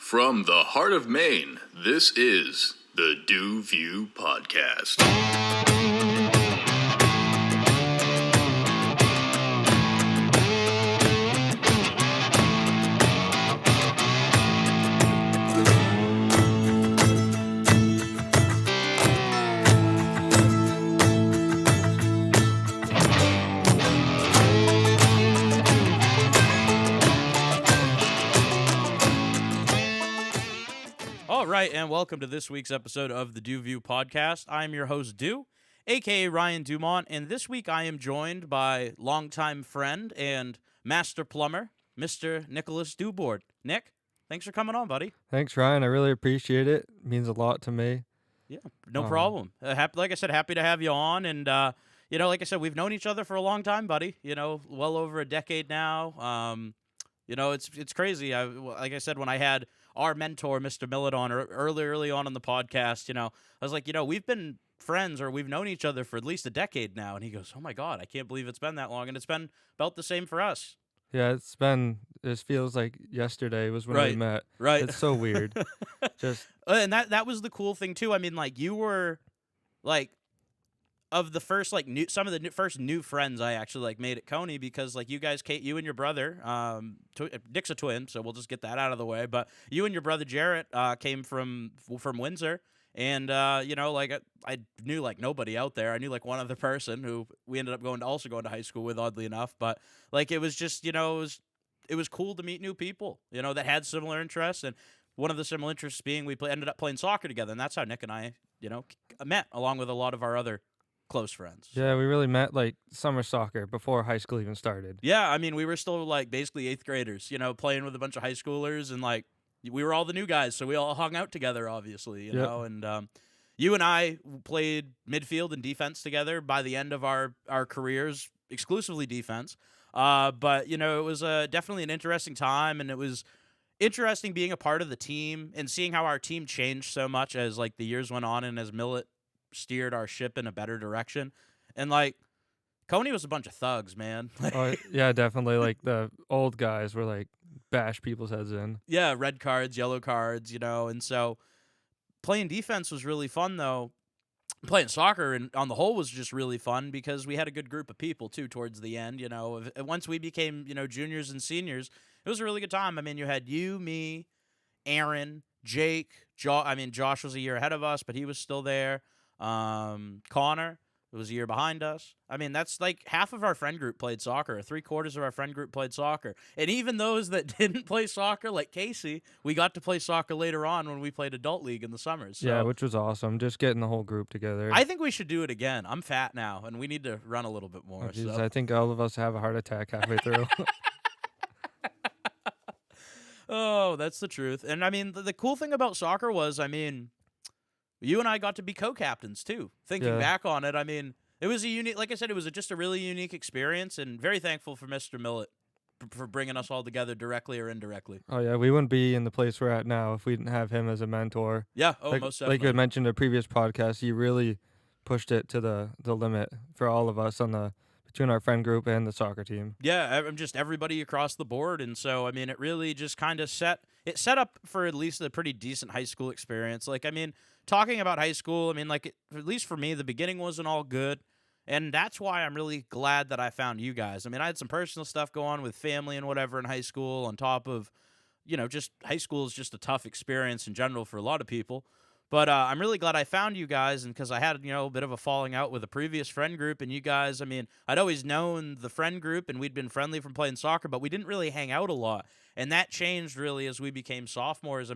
From the heart of Maine, this is the DuView podcast. All right, and welcome to this week's episode of the DuView podcast. I'm your host, Du, a.k.a. Ryan Dumont, and this week I am joined by longtime friend and Master Plumber, Mr. Nicholas Dubord. Nick, thanks for coming on, buddy. Thanks, Ryan. I really appreciate it. It means a lot to me. Yeah, no problem. Like I said, happy to have you on, and, like I said, we've known each other for a long time, buddy, well over a decade now. It's crazy. Like I said, when I had our mentor, Mr. Millet, on early on in the podcast, I was like, we've been friends or we've known each other for at least a decade now. And he goes, oh my God, I can't believe it's been that long. And it's been about the same for us. Yeah, it feels like yesterday was when we met. Right. It's so weird. And that was the cool thing too. I mean, like you were like, of the first some of the first new friends I actually made at Cony, because you guys, you and your brother, Nick's a twin, so we'll just get that out of the way. But you and your brother Jarrett came from Windsor, and I knew nobody out there. I knew one other person who we ended up going to high school with, oddly enough. But it was just it was cool to meet new people that had similar interests, and one of the similar interests being we ended up playing soccer together, and that's how Nick and I met, along with a lot of our other close friends. Yeah, we really met summer soccer before high school even started. Yeah, I mean, we were still basically 8th graders, playing with a bunch of high schoolers, and we were all the new guys, so we all hung out together, obviously, you know. And you and I played midfield and defense together by the end of our careers, exclusively defense. But it was definitely an interesting time, and it was interesting being a part of the team and seeing how our team changed so much as the years went on and as Millet steered our ship in a better direction. And Cony was a bunch of thugs, man. Oh yeah, definitely. The old guys were bash people's heads in. Yeah, red cards, yellow cards, and so playing defense was really fun though. Playing soccer and on the whole was just really fun because we had a good group of people too towards the end. Once we became juniors and seniors, it was a really good time. I mean, you had you, me, Aaron, Jake, Josh was a year ahead of us, but he was still there. Connor was a year behind us. I mean, that's half of our friend group played soccer. 3/4 of our friend group played soccer. And even those that didn't play soccer, like Casey, we got to play soccer later on when we played adult league in the summers. So yeah, which was awesome. Just getting the whole group together. I think we should do it again. I'm fat now, and we need to run a little bit more. Oh, I think all of us have a heart attack halfway through. Oh, that's the truth. And I mean, the cool thing about soccer was, you and I got to be co-captains too. Thinking back on it, it was a unique, like I said, it was just a really unique experience, and very thankful for Mr. Millet for bringing us all together directly or indirectly. Oh yeah, we wouldn't be in the place we're at now if we didn't have him as a mentor. Yeah, most definitely. Like you had mentioned in a previous podcast, he really pushed it to the limit for all of us between our friend group and the soccer team. Yeah, just everybody across the board, and so it really just kind of set up for at least a pretty decent high school experience. Talking about high school, at least for me, the beginning wasn't all good, and that's why I'm really glad that I found you guys. I had some personal stuff go on with family and whatever in high school, on top of, just high school is just a tough experience in general for a lot of people. But I'm really glad I found you guys, and because I had, a bit of a falling out with a previous friend group, and you guys, I'd always known the friend group, and we'd been friendly from playing soccer, but we didn't really hang out a lot. And that changed really as we became sophomores.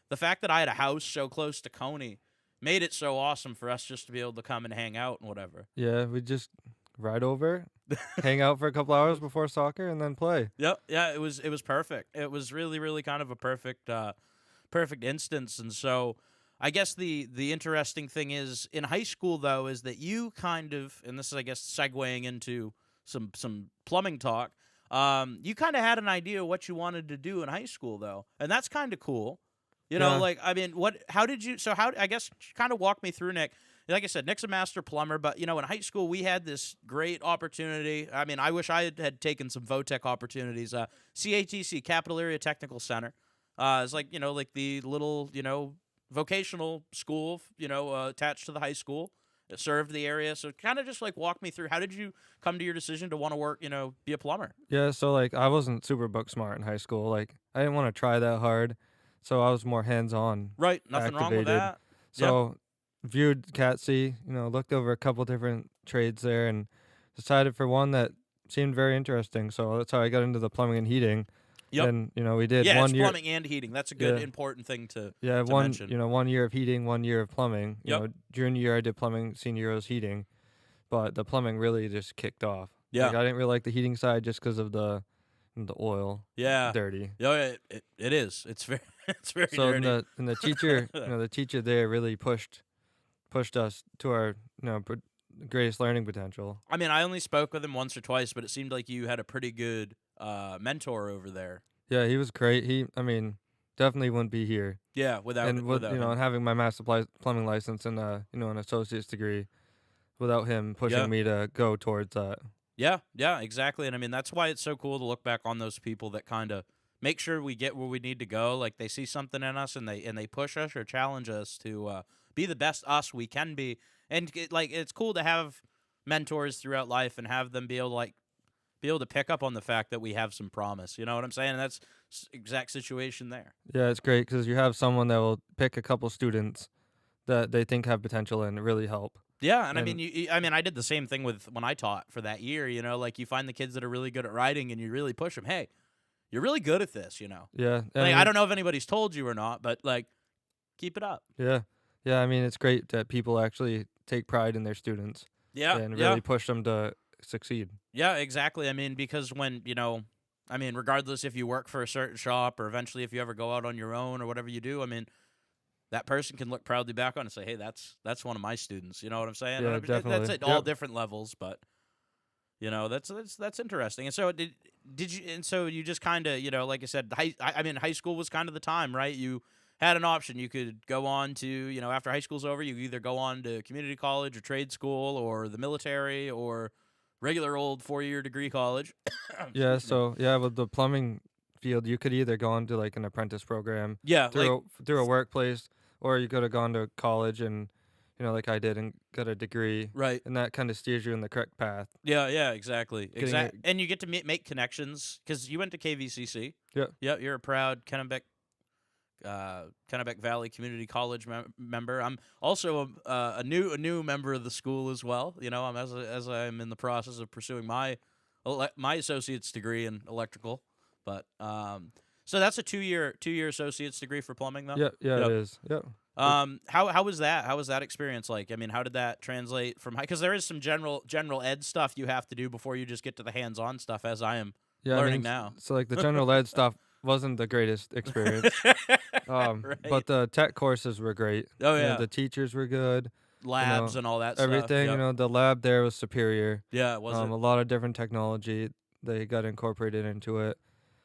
The fact that I had a house so close to Cony made it so awesome for us just to be able to come and hang out and whatever. Yeah, we just ride over, hang out for a couple hours before soccer, and then play. Yep, yeah, it was perfect. It was really, really kind of a perfect instance, and so I guess the interesting thing is in high school though is that you kind of, and this is I guess segueing into some plumbing talk, you kind of had an idea of what you wanted to do in high school though, and that's kind of cool. I guess kind of walk me through, Nick. Like I said, Nick's a master plumber, but in high school we had this great opportunity. I wish I had taken some VOTEC opportunities. CATC, Capital Area Technical Center. It's like, like the little, vocational school, attached to the high school. It served the area. So kind of just like walk me through, how did you come to your decision to want to work, be a plumber? Yeah, so like I wasn't super book smart in high school. Like I didn't want to try that hard, so I was more hands-on, Right. Nothing wrong with activated. that. Yeah. So viewed CATC, looked over a couple different trades there and decided for one that seemed very interesting. So that's how I got into the plumbing and heating. Yep. And we did Yeah, one it's year. plumbing and heating. That's a good, Yeah. important thing to Yeah, to one mention. 1 year of heating, 1 year of plumbing. Yep. Junior year I did plumbing, senior year was heating, but the plumbing really just kicked off. Yeah. Like I didn't really like the heating side just because of the oil, Yeah. dirty. Yeah, it is. It's very it's very So dirty. the teacher, the teacher there really pushed us to our greatest learning potential. I mean, I only spoke with him once or twice, but it seemed like you had a pretty good mentor over there. Yeah, he was great. Definitely wouldn't be here. Yeah, without And with without him. and having my master plumbing license and an associate's degree, without him pushing Yeah. me to go towards that. Yeah, exactly. And I mean, that's why it's so cool to look back on those people that kind of make sure we get where we need to go. Like they see something in us and they push us or challenge us to be the best us we can be. And it's cool to have mentors throughout life and have them be able to pick up on the fact that we have some promise. You know what I'm saying? And that's exact situation there. Yeah, it's great because you have someone that will pick a couple students that they think have potential and really help. Yeah, and I And- mean, I did the same thing with when I taught for that year. Like you find the kids that are really good at writing, and you really push them. Hey, you're really good at this. Yeah, Like I don't know if anybody's told you or not, but like, keep it up. Yeah, yeah. I mean, it's great that people actually take pride in their students Yeah, and yeah, really push them to succeed. yeah, exactly. I mean, because when regardless if you work for a certain shop or eventually if you ever go out on your own or whatever you do, I mean, that person can look proudly back on and say, "Hey, that's one of my students." You know what I'm saying? Yeah, I mean, That's definitely. at all Yep. different levels, but that's interesting. And so did you? And so you just kind of like I said, high school was kind of the time, right? You had an option. You could go on to after high school's over, you either go on to community college or trade school or the military or regular old 4-year degree college. Yeah. Excuse me. So yeah, with the plumbing field, you could either go on to like an apprentice program Yeah, through a workplace, or you could have gone to college and like I did and got a degree, right. and that kind of steers you in the correct path. Yeah, exactly. Getting it- And you get to make connections because you went to KVCC. Yeah. Yep, you're a proud Kennebec Valley Community College member. I'm also a new member of the school as well. I'm as I'm in the process of pursuing my associate's degree in electrical. But so that's a 2-year associate's degree for plumbing though. Yeah, Yep. it is. Yep. How was that? How was that experience like? I mean, how did that translate from high? Because there is some general ed stuff you have to do before you just get to the hands-on stuff, as I am Yeah, learning now. So like the general ed stuff wasn't the greatest experience. Right. But the tech courses were great. Oh yeah, The teachers were good. labs and all that Everything, stuff. Yep. the lab there was superior. Yeah, was A it? lot of different technology they got incorporated into it.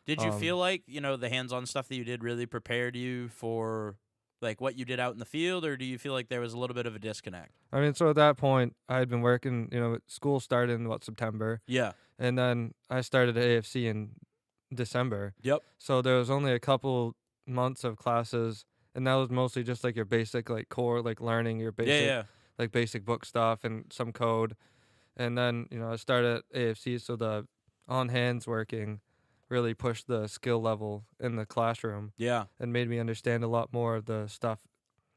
Did you feel like the hands-on stuff that you did really prepared you for like what you did out in the field, or do you feel like there was a little bit of a disconnect? I mean, so at that point, I had been working. School started in September, Yeah. and then I started at AFC in December. Yep. So there was only a couple months of classes, and that was mostly just like your basic like core like learning your basic Yeah. like basic book stuff and some code. And then, I started at AFC, so the on hands working really pushed the skill level in the classroom Yeah. and made me understand a lot more of the stuff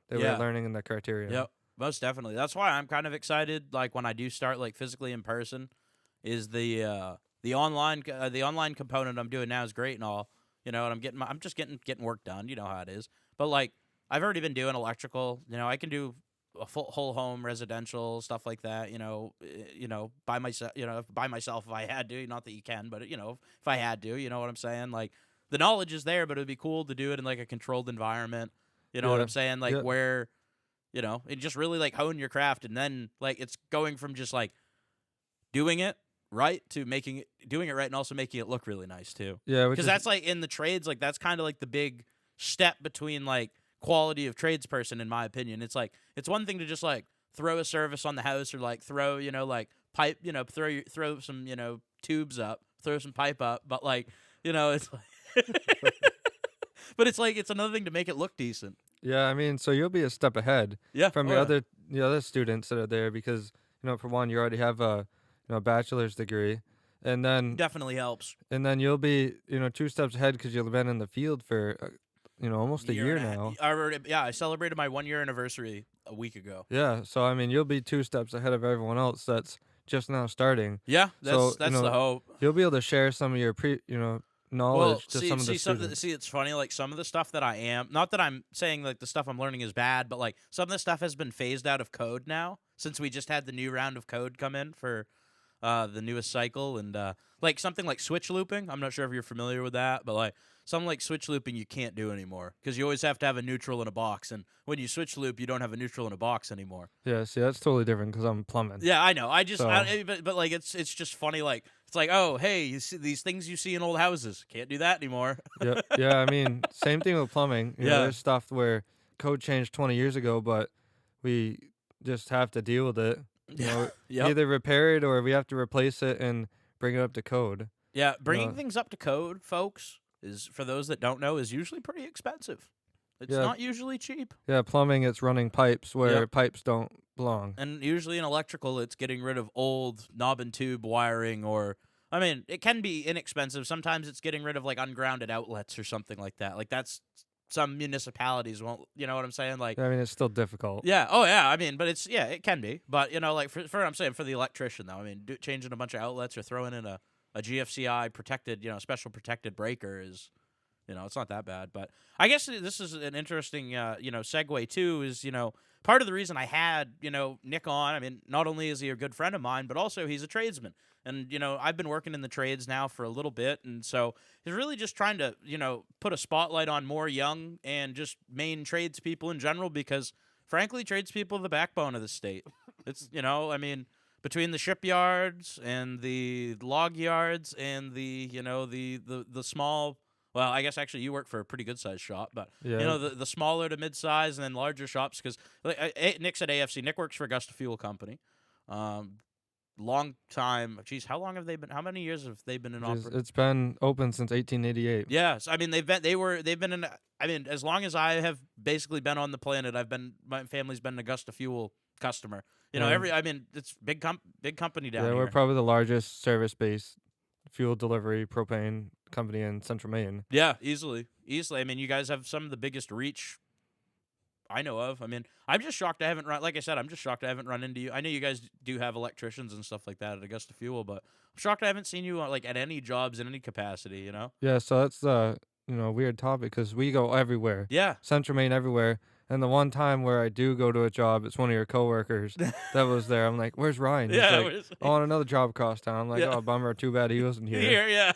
that we Yeah. were learning in the criteria. Yep. Most definitely. That's why I'm kind of excited. Like when I do start like physically in person, is the online component I'm doing now is great and all. And I'm just getting work done. You know how it is. But like I've already been doing electrical. I can do a full whole home residential stuff like that. By myself. By myself if I had to. Not that you can, but if I had to, you know what I'm saying. Like the knowledge is there, but it would be cool to do it in like a controlled environment. You know what Yeah. I'm saying? Like Yeah. where. And just really like hone your craft, and then like it's going from just like doing it right to doing it right and also making it look really nice too. Yeah, Because that's like in the trades, like that's kind of like the big step between like quality of tradesperson, in my opinion. It's like it's one thing to just like throw a service on the house or like throw like pipe, throw some tubes up, throw some pipe up, but like it's like. But it's like it's another thing to make it look decent. Yeah, I mean, so you'll be a step ahead Yeah, from oh, your yeah. the other students that are there because for one, you already have a bachelor's degree, and then Definitely helps. you'll be 2 steps ahead because you've been in the field for almost a year And now. I celebrated my 1-year anniversary a week ago. Yeah, so I mean, you'll be 2 steps ahead of everyone else that's just now starting. Yeah, So that's the hope. you'll be able to share some of your Well, knowledge to some of the see, students. it's funny. Like some of the stuff that I am, not that I'm saying like the stuff I'm learning is bad, but like some of the stuff has been phased out of code now since we just had the new round of code come in for the newest cycle, and like something like switch looping. I'm not sure if you're familiar with that, but like something like switch looping you can't do anymore because you always have to have a neutral in a box, and when you switch loop, you don't have a neutral in a box anymore. Yeah, see, that's totally different because I'm plumbing. Yeah, I know. I just, So- but like it's just funny. Like it's like, oh, hey, you see these things you see in old houses, can't do that anymore. Yeah. I mean, same thing with plumbing. Yeah. There's stuff where code changed 20 years ago, but we just have to deal with it. Yep. Either repair it or we have to replace it and bring it up to code. Yeah, bringing know. things up to code, folks, is for those that don't know, is usually pretty expensive. It's Yeah. not usually cheap. Yeah, plumbing, it's running pipes where pipes don't belong. And usually in electrical, it's getting rid of old knob and tube wiring, or I mean, it can be inexpensive. Sometimes it's getting rid of like ungrounded outlets or something like that. Like that's some municipalities won't, you know what I'm saying? Like, I mean, it's still difficult. yeah, oh yeah. I mean, but it's it can be. But like for I'm saying for the electrician though, I mean, changing a bunch of outlets or throwing in a GFCI protected, special protected breaker is. It's not that bad, but I guess this is an interesting, segue too. Is part of the reason I had Nick on. I mean, not only is he a good friend of mine, but also he's a tradesman, and I've been working in the trades now for a little bit, and so he's really just trying to put a spotlight on more young and just Maine tradespeople in general, because frankly, tradespeople are the backbone of the state. It's I mean. Between the shipyards and the log yards and the small. Well, I guess actually you work for a pretty good sized shop, but Yeah. the smaller to mid size and then larger shops, because Nick's at AFC. Nick works for Augusta Fuel Company. Long time. Geez, how long have they been? How many years have they been in operation? It's been open since 1888. Yes, I mean they've been in. I mean, as long as I have basically been on the planet, my family's been an Augusta Fuel customer. I mean, it's big company down here. We're probably the largest service-based fuel delivery propane company in Central Maine. Yeah, easily. I mean, you guys have some of the biggest reach I know of. I mean, I'm just shocked I haven't run. Like I said, I'm just shocked I haven't run into you. I know you guys do have electricians and stuff like that at Augusta Fuel, but I'm shocked I haven't seen you like at any jobs in any capacity. Yeah, so that's the weird topic because we go everywhere. Yeah. Central Maine everywhere. And the one time where I do go to a job, it's one of your coworkers that was there. I'm like, "Where's Ryan?" He's Yeah. like, "On another job across town." I'm like, Yeah. "Oh, bummer. Too bad he wasn't here." Yeah.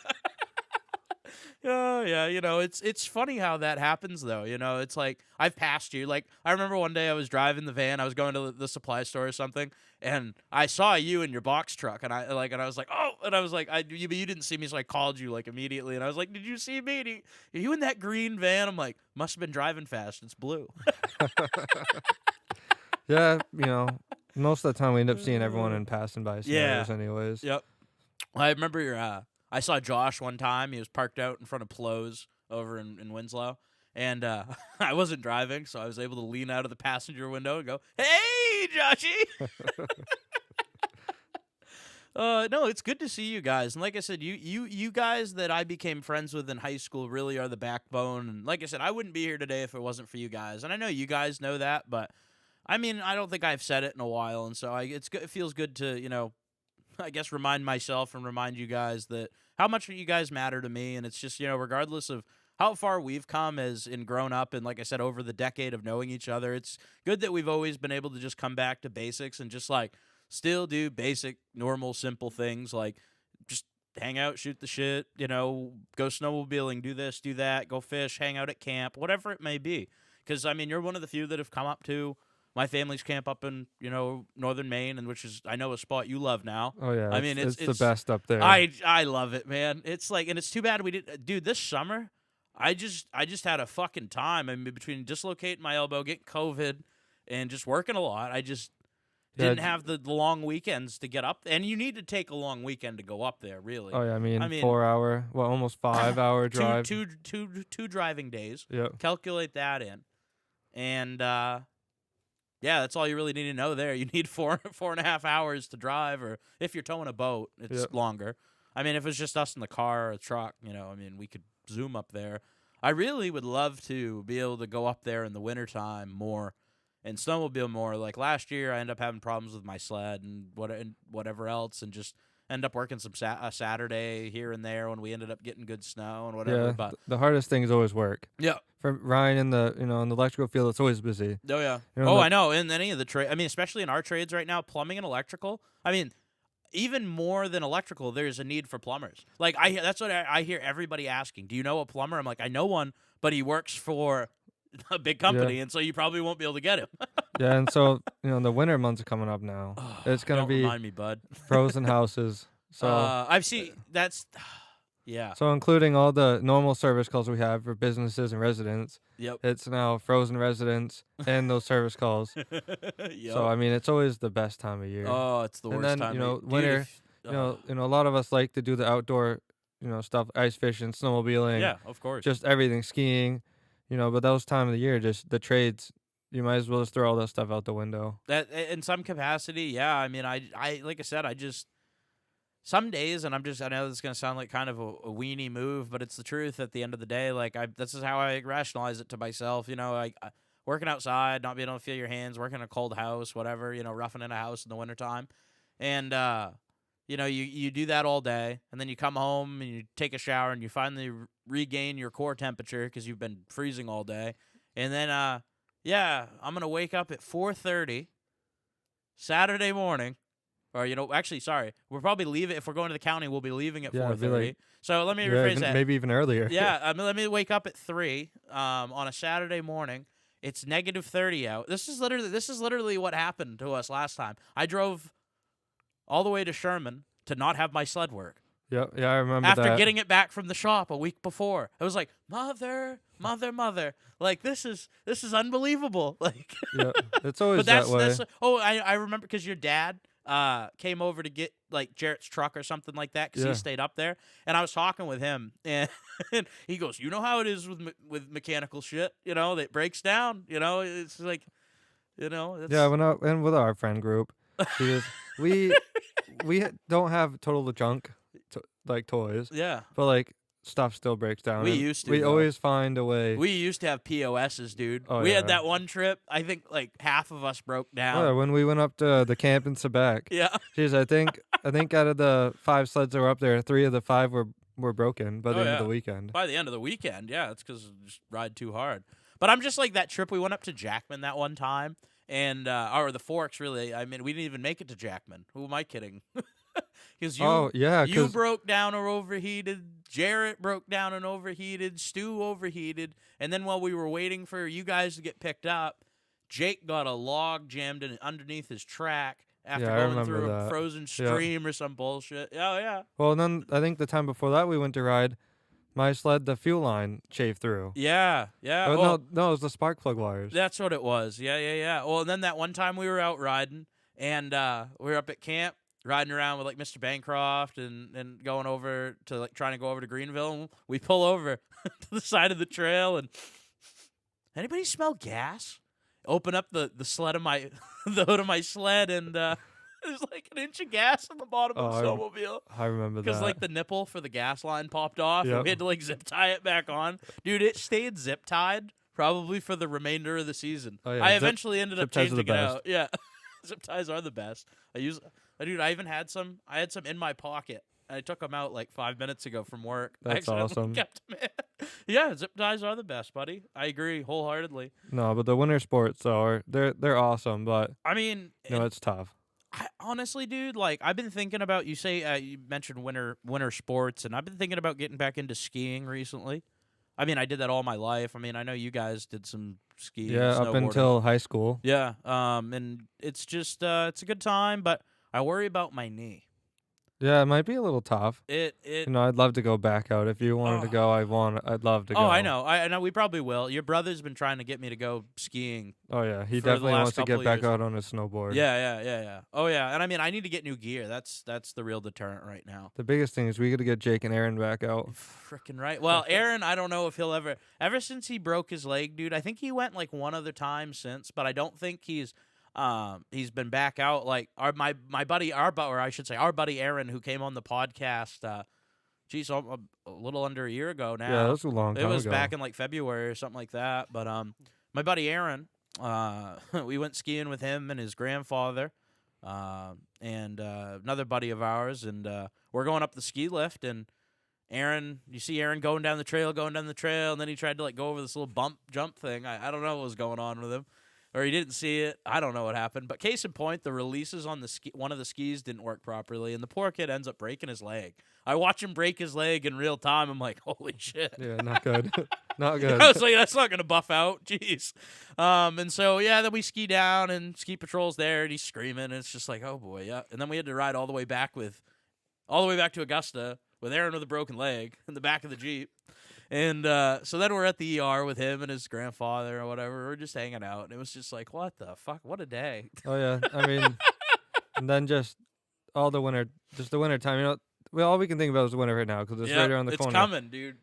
Oh, yeah, it's funny how that happens though. It's like I've passed you. Like I remember one day I was driving the van, I was going to the supply store or something, and I saw you in your box truck, and I was like, "Oh," and I was like, you didn't see me, so I called you like immediately, and I was like, "Did you see me? Are you in that green van?" I'm like, "Must have been driving fast. It's blue." Yeah, most of the time we end up seeing everyone in passing by scenarios anyways. Yep. I remember I saw Josh one time. He was parked out in front of Plo's over in Winslow. And I wasn't driving, so I was able to lean out of the passenger window and go, "Hey, Joshy!" No, it's good to see you guys. And like I said, you guys that I became friends with in high school really are the backbone. And like I said, I wouldn't be here today if it wasn't for you guys. And I know you guys know that, but I mean, I don't think I've said it in a while. And so it feels good to, I guess remind myself and remind you guys that how much you guys matter to me. And it's just, regardless of how far we've come as in grown up and like I said, over the decade of knowing each other, it's good that we've always been able to just come back to basics and just like still do basic, normal, simple things like just hang out, shoot the shit, go snowmobiling, do this, do that, go fish, hang out at camp, whatever it may be. Because, I mean, you're one of the few that have come up to my family's camp up in, northern Maine, and which is, I know, a spot you love now. Oh yeah, I mean, it's the best up there. I love it, man. It's like, and it's too bad we didn't, dude. This summer, I just had a fucking time. I mean, between dislocating my elbow, getting COVID, and just working a lot, didn't have the long weekends to get up, and you need to take a long weekend to go up there, really. Oh yeah, I mean 4-hour, almost 5-hour drive. Two driving days. Yep. Calculate that in, and yeah, that's all you really need to know there. You need 4.5 hours to drive, or if you're towing a boat, it's longer. I mean, if it's just us in the car or a truck, I mean, we could zoom up there. I really would love to be able to go up there in the wintertime more and snowmobile more. Like last year, I ended up having problems with my sled and whatever else, and just end up working some a Saturday here and there when we ended up getting good snow and whatever. Yeah, but the hardest thing is always work. Yeah. For Ryan in the in the electrical field, it's always busy. Oh yeah. I know. In any of the trade, I mean, especially in our trades right now, plumbing and electrical. I mean, even more than electrical, there's a need for plumbers. Like that's what I hear everybody asking. Do you know a plumber? I'm like, I know one, but he works for a big company, and so you probably won't be able to get him. Yeah, and so the winter months are coming up now. It's gonna be remind me, bud. frozen houses. So I've seen that's. Yeah. So including all the normal service calls we have for businesses and residents, it's now frozen residents and those service calls. So I mean, it's always the best time of year. Oh, it's the worst time. And then winter, a lot of us like to do the outdoor, stuff, ice fishing, snowmobiling. Yeah, of course. Just everything, skiing, but those time of the year, just the trades. You might as well just throw all that stuff out the window. That in some capacity, yeah. I mean, I like I said, some days, and I know this is going to sound like kind of a weenie move, but it's the truth at the end of the day. Like, this is how I rationalize it to myself, like working outside, not being able to feel your hands, working in a cold house, whatever, roughing in a house in the wintertime. And, you do that all day, and then you come home and you take a shower and you finally regain your core temperature because you've been freezing all day. And then, I'm going to wake up at 4:30 Saturday morning. Or, actually, sorry. We'll probably leave it. If we're going to the county, we'll be leaving at 4:30. So let me rephrase that. Maybe even earlier. Yeah, let me wake up at 3 on a Saturday morning. It's -30 out. This is literally what happened to us last time. I drove all the way to Sherman to not have my sled work. Yeah, I remember that. After getting it back from the shop a week before. I was like, mother. Like, this is unbelievable. Like, yeah, it's always that way. I remember because your dad came over to get like Jarrett's truck or something like that because he stayed up there, and I was talking with him, and he goes, "You know how it is with mechanical shit, that breaks down, it's like, it's... Yeah, and with our friend group, because we don't have total junk like toys, but like stuff still breaks down. We used to. We always find a way. We used to have POSs, dude. Oh, we had that one trip. I think like half of us broke down. Yeah, when we went up to the camp in Quebec. Yeah. Jeez, I think out of the 5 sleds that were up there, 3 of the 5 were broken by the end of the weekend. By the end of the weekend, yeah, it's because just ride too hard. But I'm just like that trip we went up to Jackman that one time, and or the Forks really. I mean, we didn't even make it to Jackman. Who am I kidding? Because you broke down or overheated, Jarrett broke down and overheated, Stu overheated, and then while we were waiting for you guys to get picked up, Jake got a log jammed underneath his track after going through a frozen stream or some bullshit. Oh, yeah. Well, and then I think the time before that we went to ride, my sled, the fuel line chafed through. Yeah. Oh, no, it was the spark plug wires. That's what it was. Yeah. Well, and then that one time we were out riding, and we were up at camp, riding around with like Mr. Bancroft and going over to like trying to go over to Greenville. And we pull over to the side of the trail, and anybody smell gas? Open up the sled of the hood of my sled, and there's like an inch of gas in the bottom of the snowmobile. I remember that. Because like the nipple for the gas line popped off, and we had to like zip tie it back on. Dude, it stayed zip tied probably for the remainder of the season. Oh, yeah. I eventually ended up changing it out. Yeah. Zip ties are the best. I even had some. I had some in my pocket. I took them out like 5 minutes ago from work. That's awesome. Kept them in. Yeah, zip ties are the best, buddy. I agree wholeheartedly. No, but the winter sports they're awesome, but I mean, it's tough. Honestly, dude, like I've been thinking about. You say you mentioned winter sports, and I've been thinking about getting back into skiing recently. I mean, I did that all my life. I mean, I know you guys did some skiing. Yeah, up until high school. Yeah, and it's just it's a good time, but I worry about my knee. Yeah, it might be a little tough. It I'd love to go back out. If you wanted to go, I'd love to go. Oh, I know. I know we probably will. Your brother's been trying to get me to go skiing. Oh yeah, he for the definitely last wants to couple get of back years. out on his snowboard. Yeah. Oh yeah, and I mean I need to get new gear. That's the real deterrent right now. The biggest thing is we got to get Jake and Aaron back out. Freaking right. Well, Aaron, I don't know if he'll ever since he broke his leg, dude. I think he went like one other time since, but I don't think he's been back out. Like my buddy, our buddy Aaron, who came on the podcast. Geez, a little under a year ago now. Yeah, that was a long time It was ago. back in like February or something like that. But my buddy Aaron, we went skiing with him and his grandfather, and another buddy of ours, and we're going up the ski lift, and you see Aaron going down the trail, and then he tried to like go over this little jump thing. I don't know what was going on with him. Or he didn't see it. I don't know what happened. But case in point, the releases on one of the skis didn't work properly, and the poor kid ends up breaking his leg. I watch him break his leg in real time. I'm like, holy shit. Yeah, not good. Not good. I was like, that's not going to buff out. Jeez. And so, yeah, then we ski down, and ski patrol's there, and he's screaming, and it's just like, oh, boy, yeah. And then we had to ride all the way back to Augusta with Aaron with a broken leg in the back of the Jeep. And so then we're at the ER with him and his grandfather or whatever. We're just hanging out. And it was just like, what the fuck? What a day. Oh yeah, I mean, and then just the winter time. All we can think about is the winter right now because it's right around the corner. It's coming, dude.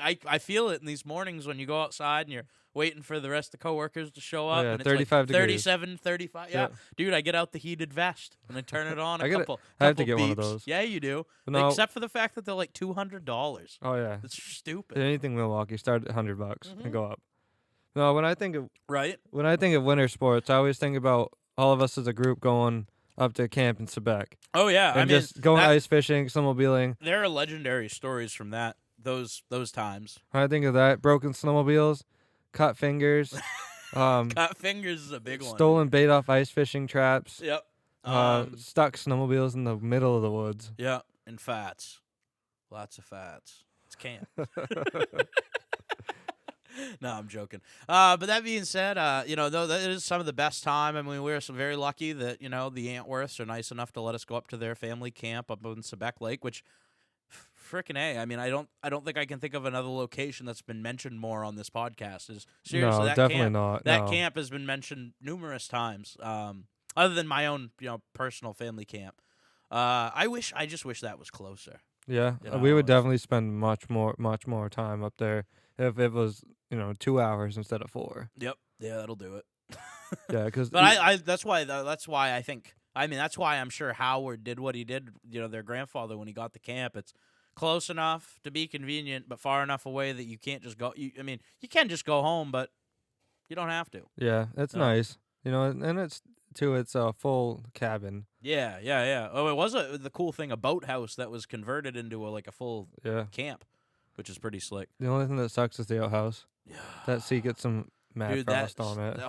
I feel it in these mornings when you go outside and you're waiting for the rest of the coworkers to show up. Yeah, and it's 35 like degrees. 37, 35. Yeah. Dude, I get out the heated vest and I turn it on I have to get one of those. Yeah, you do. No. Except for the fact that they're like $200. Oh yeah, It's stupid. anything Milwaukee start at $100 and go up. No, when I think of winter sports, I always think about all of us as a group going up to camp in Quebec. Oh yeah, and just going ice fishing, snowmobiling. There are legendary stories from those times. When I think of that, broken snowmobiles, cut fingers, Cut fingers is a big one. stolen bait off ice fishing traps. Yep. Stuck snowmobiles in the middle of the woods. Yeah, and fats. Lots of fats. It's camp. No, I'm joking. But that being said, though that is some of the best time. I mean, we're so very lucky that the Antworths are nice enough to let us go up to their family camp up in Sebec Lake, which, frickin' A. I mean, I don't think I can think of another location that's been mentioned more on this podcast. Seriously, No, that definitely camp, not. That No. camp has been mentioned numerous times. Other than my own, personal family camp. I just wish that was closer. Yeah, we would definitely spend much more time up there if it was 2 hours instead of 4. Yep. Yeah, that'll do it. Yeah, because But that's why I think. I mean, that's why I'm sure Howard did what he did. Their grandfather when he got the camp. It's close enough to be convenient, but far enough away that you can't just go. You can just go home, but you don't have to. yeah, it's nice. And it's a full cabin. Yeah. Oh, it was the cool thing, a boathouse that was converted into a full camp, which is pretty slick. The only thing that sucks is the outhouse. Yeah. That seat gets some mad frost on it.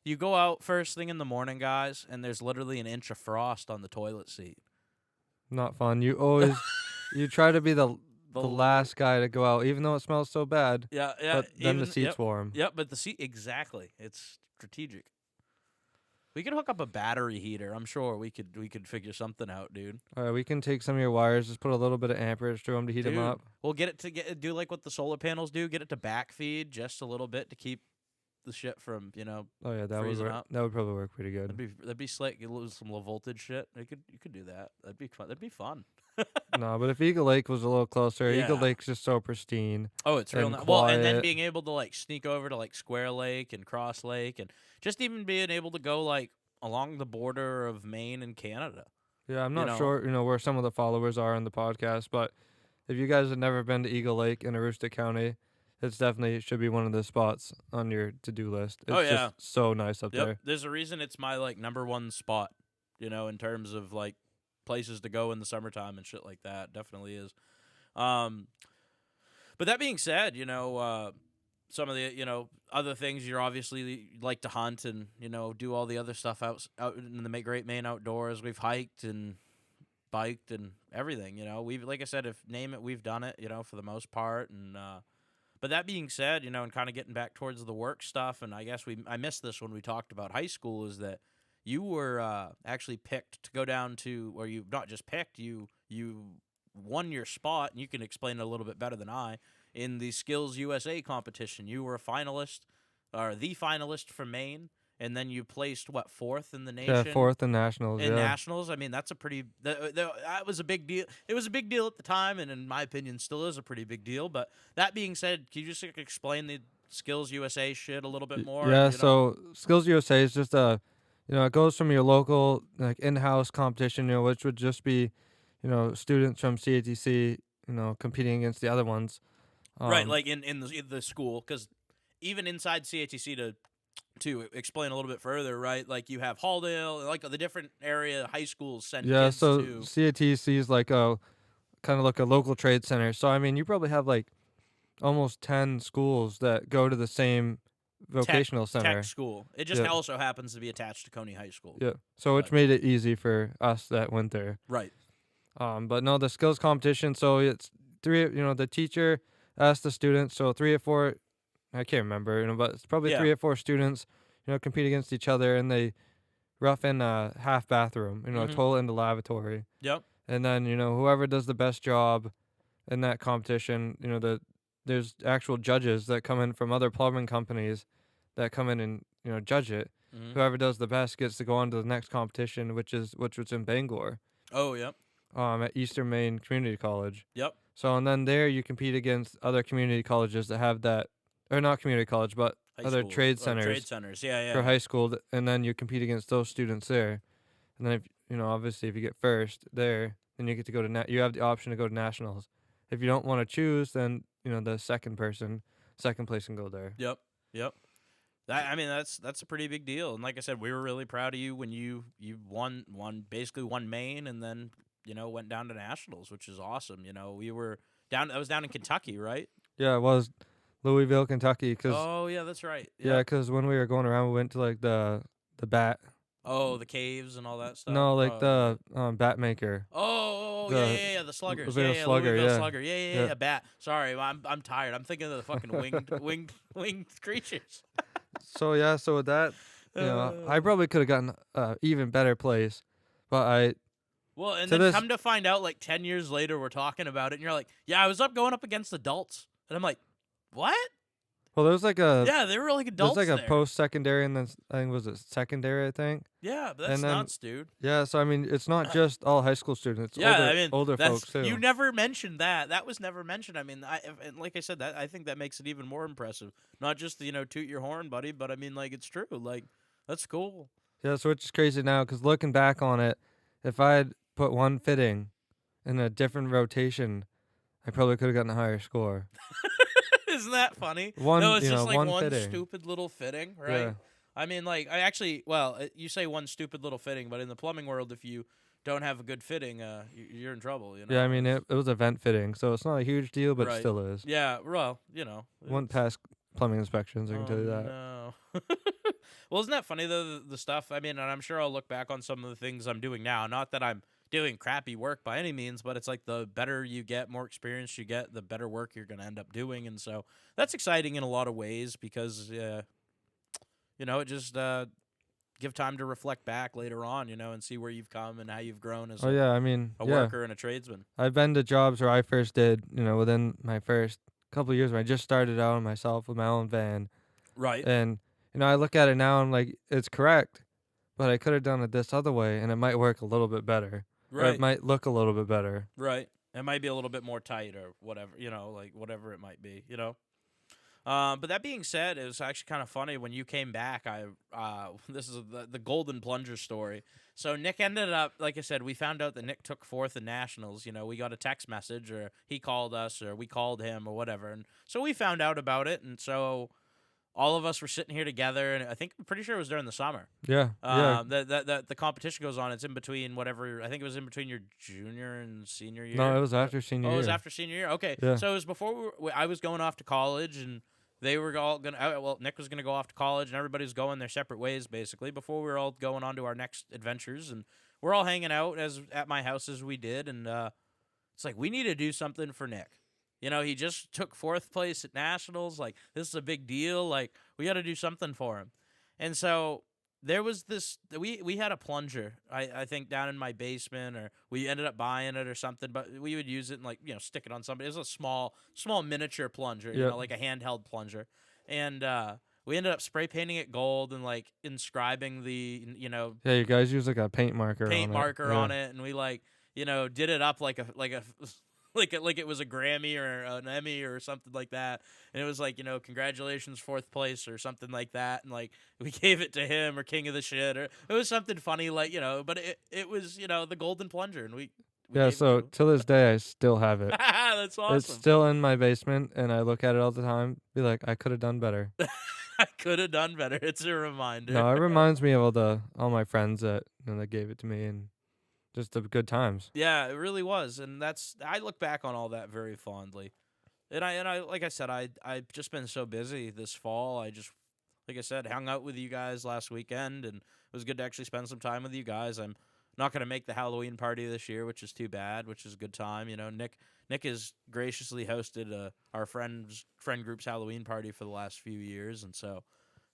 You go out first thing in the morning, guys, and there's literally an inch of frost on the toilet seat. Not fun. You always you try to be the last guy to go out, even though it smells so bad. Yeah. But then the seat's warm. Yep, but the seat exactly. It's strategic. We could hook up a battery heater. I'm sure we could figure something out, dude. All right, we can take some of your wires, just put a little bit of amperage through them to heat them up. We'll get it to do like what the solar panels do. Get it to backfeed just a little bit to keep the shit from Oh yeah, that would freezing work. up. That would probably work pretty good. That'd be slick. You lose some low voltage shit. You could do that. That'd be fun. That'd be fun. No, but if Eagle Lake was a little closer, Yeah. Eagle Lake's just so pristine. Oh, it's real and nice. Well, and then quiet. being able to sneak over to Square Lake and Cross Lake, and just even being able to go along the border of Maine and Canada. Yeah, I'm not sure, where some of the followers are on the podcast, but if you guys have never been to Eagle Lake in Aroostook County, it should be one of the spots on your to-do list. It's just so nice up there. There's a reason it's my number one spot, in terms of places to go in the summertime and shit like that. Definitely is. But that being said, some of the other things you're obviously like to hunt and do all the other stuff out in the great Maine outdoors. We've hiked and biked and everything. We've, like I said, we've done it. For the most part. And but that being said, and kind of getting back towards the work stuff, and I guess I missed this when we talked about high school, is that you were actually picked to go down to, or you not just picked, you won your spot, and you can explain it a little bit better than I, in the Skills USA competition. You were a finalist, or the finalist for Maine, and then you placed, what, 4th in the nation? Yeah, 4th in nationals. In nationals. I mean, that's a pretty, that was a big deal. It was a big deal at the time, and in my opinion, still is a pretty big deal. But that being said, can you just explain the Skills USA shit a little bit more? Yeah, so Skills USA is just it goes from your local like in-house competition, which would just be, students from CATC, competing against the other ones. Right, like in the school, because even inside CATC to explain a little bit further, right? Like you have Halldale, like the different area high schools send kids so to. CATC is like a kind of like a local trade center. So I mean, you probably have like almost 10 schools that go to the same vocational center. Tech school. It just also happens to be attached to Cony High School. Yeah. So which made it easy for us that went there. Right. But no, the skills competition. So it's the teacher asked the students. So 3 or 4, I can't remember, but it's probably 3 or 4 students, compete against each other, and they rough in a half bathroom, a toilet and a lavatory. Yep. And then, whoever does the best job in that competition, there's actual judges that come in from other plumbing companies that come in and, judge it. Mm-hmm. Whoever does the best gets to go on to the next competition, which was in Bangor. Oh, yep. At Eastern Maine Community College. Yep. So, and then there you compete against other community colleges that have that, or not community college, but other trade centers. Trade centers, yeah. For high school, and then you compete against those students there. And then, obviously if you get first there, then you get to go to, you have the option to go to nationals. If you don't want to choose, then, the second place can go there. Yep. That's a pretty big deal. And like I said, we were really proud of you when you basically won Maine, and then, went down to nationals, which is awesome. We were down, I was down in Kentucky, right? Yeah, it was Louisville, Kentucky. Oh, yeah, that's right. Yep. Yeah, because when we were going around, we went to like the bat. Oh, the caves and all that stuff. No, like the bat maker. Yeah, the sluggers. Slugger, Louisville slugger. Yeah, bat. Sorry, I'm tired. I'm thinking of the fucking winged creatures. So with that, I probably could have gotten even better place, but Well, and then come to find out, like 10 years later, we're talking about it, and you're like, "Yeah, I was going up against adults," and I'm like, "What?" Well, there was like they were like adults. There's like a post-secondary, and then I think was it secondary? I think. Yeah, but that's nuts, dude. Yeah, so I mean, it's not just all high school students. It's older folks too. You never mentioned that. That was never mentioned. I mean, and like I said, that I think that makes it even more impressive. Not just toot your horn, buddy, but I mean, like it's true. Like that's cool. Yeah, so which is crazy now because looking back on it, if I had put one fitting in a different rotation, I probably could have gotten a higher score. Isn't that funny? It's just like one fitting. Stupid little fitting, right? Yeah. I mean, like, you say one stupid little fitting, but in the plumbing world, if you don't have a good fitting, you're in trouble, Yeah, I mean, it was a vent fitting, so it's not a huge deal, but it still is. Yeah, well, Wouldn't pass plumbing inspections, I can tell you that. No. Well, isn't that funny, though, the stuff? I mean, and I'm sure I'll look back on some of the things I'm doing now. Not that I'm doing crappy work by any means, but it's like the better you get, more experience you get, the better work you're going to end up doing. And so that's exciting in a lot of ways because, it just give time to reflect back later on, and see where you've come and how you've grown as a worker and a tradesman. I've been to jobs where I first did, within my first couple of years when I just started out on myself with my own van. Right. And, I look at it now and I'm like, it's correct, but I could have done it this other way and it might work a little bit better. Right. Or it might look a little bit better. Right. It might be a little bit more tight or whatever, like whatever it might be, But that being said, it was actually kind of funny when you came back. This is the golden plunger story. So Nick ended up, like I said, we found out that Nick took 4th in nationals. We got a text message or he called us or we called him or whatever. And so we found out about it. And so all of us were sitting here together, and I'm pretty sure it was during the summer. Yeah. The competition goes on. It's in between whatever. I think it was in between your junior and senior year. No, it was after senior year. Oh, it was after senior year? Okay. Yeah. So it was before I was going off to college, and they were all going to, Nick was going to go off to college, and everybody was going their separate ways, basically, before we were all going on to our next adventures. And we're all hanging out at my house as we did, and it's like, we need to do something for Nick. He just took 4th place at nationals. Like, this is a big deal. Like, we got to do something for him. And so there was this we had a plunger I think down in my basement, or we ended up buying it or something, but we would use it and, like, stick it on somebody. It was a small miniature plunger, like a handheld plunger, and we ended up spray painting it gold and, like, inscribing the Yeah, you guys use like a paint marker on it, and we, like, did it up like a like it was a Grammy or an Emmy or something like that. And it was like, congratulations, 4th place or something like that. And, like, we gave it to him, or king of the shit, or it was something funny, like, but it was, the golden plunger, and we yeah, so to this day I still have it. That's awesome. It's still in my basement, and I look at it all the time, be like, I could have done better. I could have done better. It's a reminder. No, it reminds me of all my friends that that gave it to me, and just the good times. Yeah, it really was, and I look back on all that very fondly. And I like I said, I've just been so busy this fall. I just, like I said, hung out with you guys last weekend, and it was good to actually spend some time with you guys. I'm not going to make the Halloween party this year, which is too bad, which is a good time. Nick has graciously hosted our friend group's Halloween party for the last few years, and so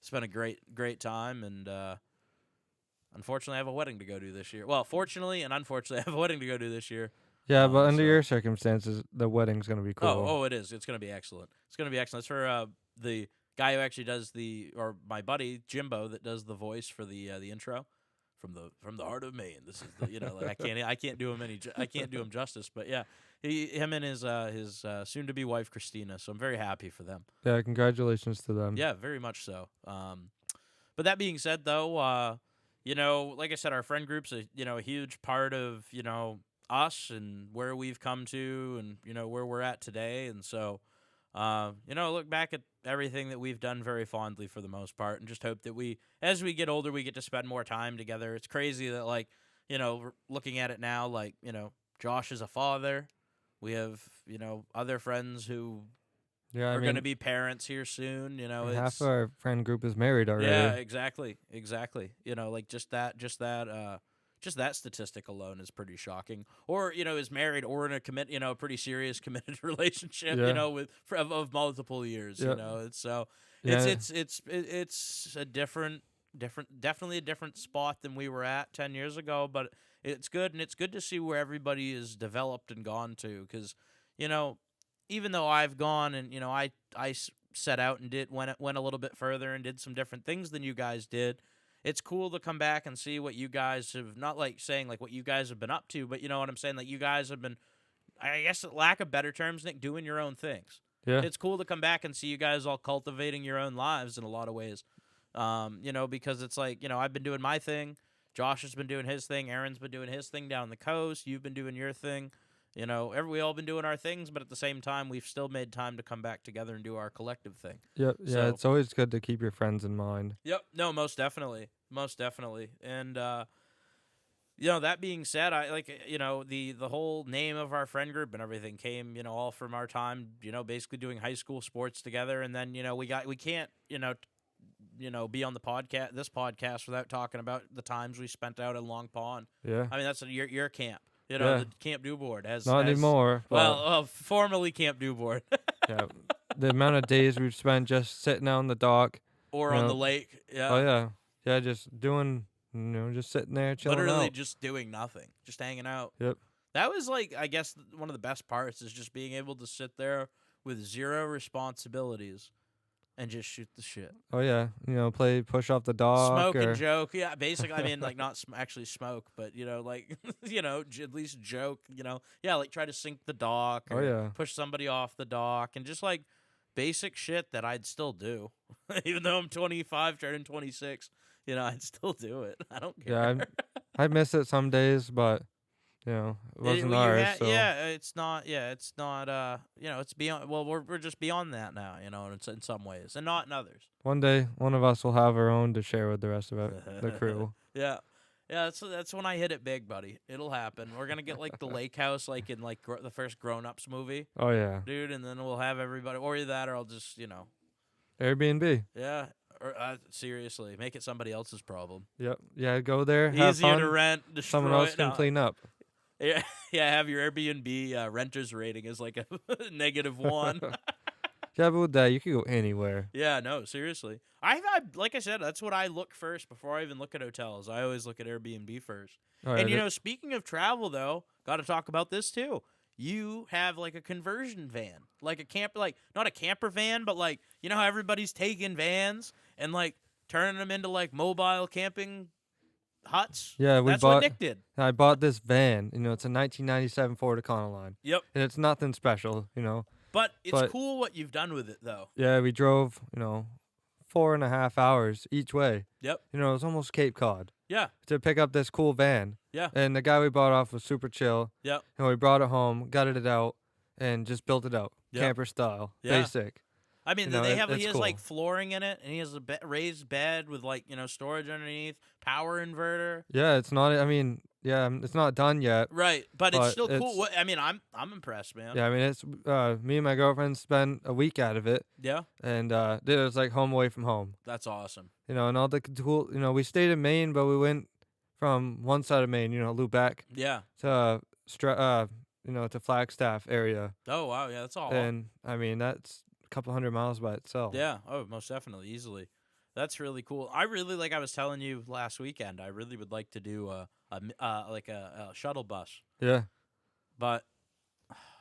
it's been a great time. And unfortunately, I have a wedding to go to this year. Well, fortunately and unfortunately, I have a wedding to go to this year. Yeah, but under your circumstances, the wedding's going to be cool. Oh, it is. It's going to be excellent. It's going to be excellent. It's for the guy who actually does or my buddy Jimbo that does the voice for the intro from the heart of Maine. This is like I can't do him justice, but yeah, him and his soon to be wife Christina. So I'm very happy for them. Yeah, congratulations to them. Yeah, very much so. But that being said, though, like I said, our friend group's a huge part of us and where we've come to, and where we're at today. And so look back at everything that we've done very fondly for the most part, and just hope that as we get older, we get to spend more time together. It's crazy that, like, looking at it now, like, Josh is a father. We have other friends who are going to be parents here soon. Half of our friend group is married already. Yeah, exactly. Like just that statistic alone is pretty shocking. Or is married or in a pretty serious committed relationship. Of multiple years. It's so it's a definitely a different spot than we were at 10 years ago. But it's good, and it's good to see where everybody is developed and gone to. Because even though I've gone and I set out and went a little bit further and did some different things than you guys did. It's cool to come back and see what you guys have, not like saying like what you guys have been up to, but you know what I'm saying? Like you guys have been, I guess, lack of better terms, Nick, doing your own things. Yeah. It's cool to come back and see you guys all cultivating your own lives in a lot of ways. Because it's like, I've been doing my thing. Josh has been doing his thing. Aaron's been doing his thing down the coast. You've been doing your thing. We all been doing our things, but at the same time, we've still made time to come back together and do our collective thing. Yep. Yeah, so, it's always good to keep your friends in mind. Yep. No, most definitely. And, that being said, I like, the whole name of our friend group and everything came, all from our time, basically doing high school sports together. And then, we can't, be on this podcast without talking about the times we spent out in Long Pond. Yeah. I mean, that's your camp. The Camp Dubord. Not anymore. Well, formerly Camp Dubord. Yeah. The amount of days we've spent just sitting out on the dock. Or on the lake. Yeah. Oh, yeah. Yeah, just doing, just sitting there chilling Literally out. just doing nothing. Just hanging out. Yep. That was, like, I guess one of the best parts is just being able to sit there with zero responsibilities and just shoot the shit. Oh, yeah. Play push off the dock. Smoke and joke. Yeah, basically, I mean, like, not actually smoke, but, at least joke, Yeah, like, try to sink the dock. Or push somebody off the dock. And just, like, basic shit that I'd still do. Even though I'm 25, turning 26, I'd still do it. I don't care. Yeah, I miss it some days, but... it wasn't ours. So. Yeah, it's not. It's beyond. Well, we're just beyond that now. In some ways, and not in others. One day, one of us will have our own to share with the rest of the crew. Yeah. That's when I hit it big, buddy. It'll happen. We're gonna get like the lake house, like in like the first Grown Ups movie. Oh yeah, dude, and then we'll have everybody, or that, or I'll just Airbnb. Yeah. Or seriously, make it somebody else's problem. Yep. Yeah, go there. Have Easier fun. to rent. Destroy Someone else it. can clean up. Yeah, have your Airbnb renters rating as like a -1. Yeah, but with that, you could go anywhere. Yeah, no, seriously. I like I said, that's what I look first before I even look at hotels. I always look at Airbnb first. Oh, And yeah, speaking of travel though, got to talk about this too. You have like a conversion van, like a camper, like not a camper van, but like how everybody's taking vans and like turning them into like mobile camping huts. Yeah, That's what Nick did. I bought this van. It's a 1997 Ford Econoline. Yep. And it's nothing special, But it's cool what you've done with it though. Yeah, we drove, 4.5 hours each way. Yep. It was almost Cape Cod. Yeah. To pick up this cool van. Yeah. And the guy we bought off was super chill. Yep. We brought it home, gutted it out, and just built it out. Yep. Camper style. Yeah. Basic. I mean, he has cool. like flooring in it, and he has a raised bed with like storage underneath, power inverter. Yeah, it's not. I mean, it's not done yet. Right, but it's still cool. I mean, I'm impressed, man. Yeah, I mean, it's me and my girlfriend spent a week out of it. Yeah, and it was like home away from home. That's awesome. And all the cool. We stayed in Maine, but we went from one side of Maine, Lubec. Yeah. To to Flagstaff area. Oh wow, yeah, that's all. And I mean, that's a couple hundred miles by itself. Yeah. Oh, most definitely, easily. That's really cool. I really like. I was telling you last weekend. I really would like to do a shuttle bus. Yeah. But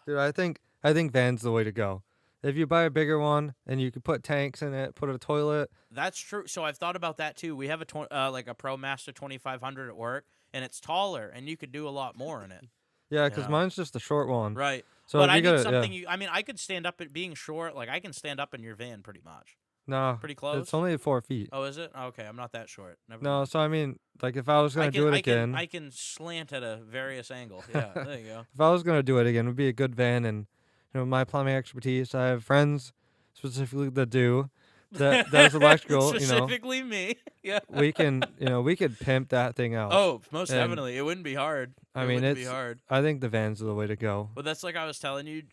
dude, I think van's the way to go. If you buy a bigger one and you can put tanks in it, put a toilet. That's true. So I've thought about that too. We have a Pro Master 2500 at work, and it's taller, and you could do a lot more in it. Yeah, because mine's just a short one. Right. So but I need something. I mean, I could stand up at being short. Like I can stand up in your van pretty much. No. Pretty close. It's only 4 feet. Oh, is it? Okay, I'm not that short. Never No, mind. So I mean, like if I was gonna do it again, I can slant at a various angle. Yeah, there you go. If I was gonna do it again, it would be a good van, and my plumbing expertise. I have friends specifically that do. That is electrical. Specifically me. Yeah. We can we could pimp that thing out. Oh, most definitely. It wouldn't be hard. I mean, wouldn't be hard. I think the van's the way to go. But that's like I was telling you.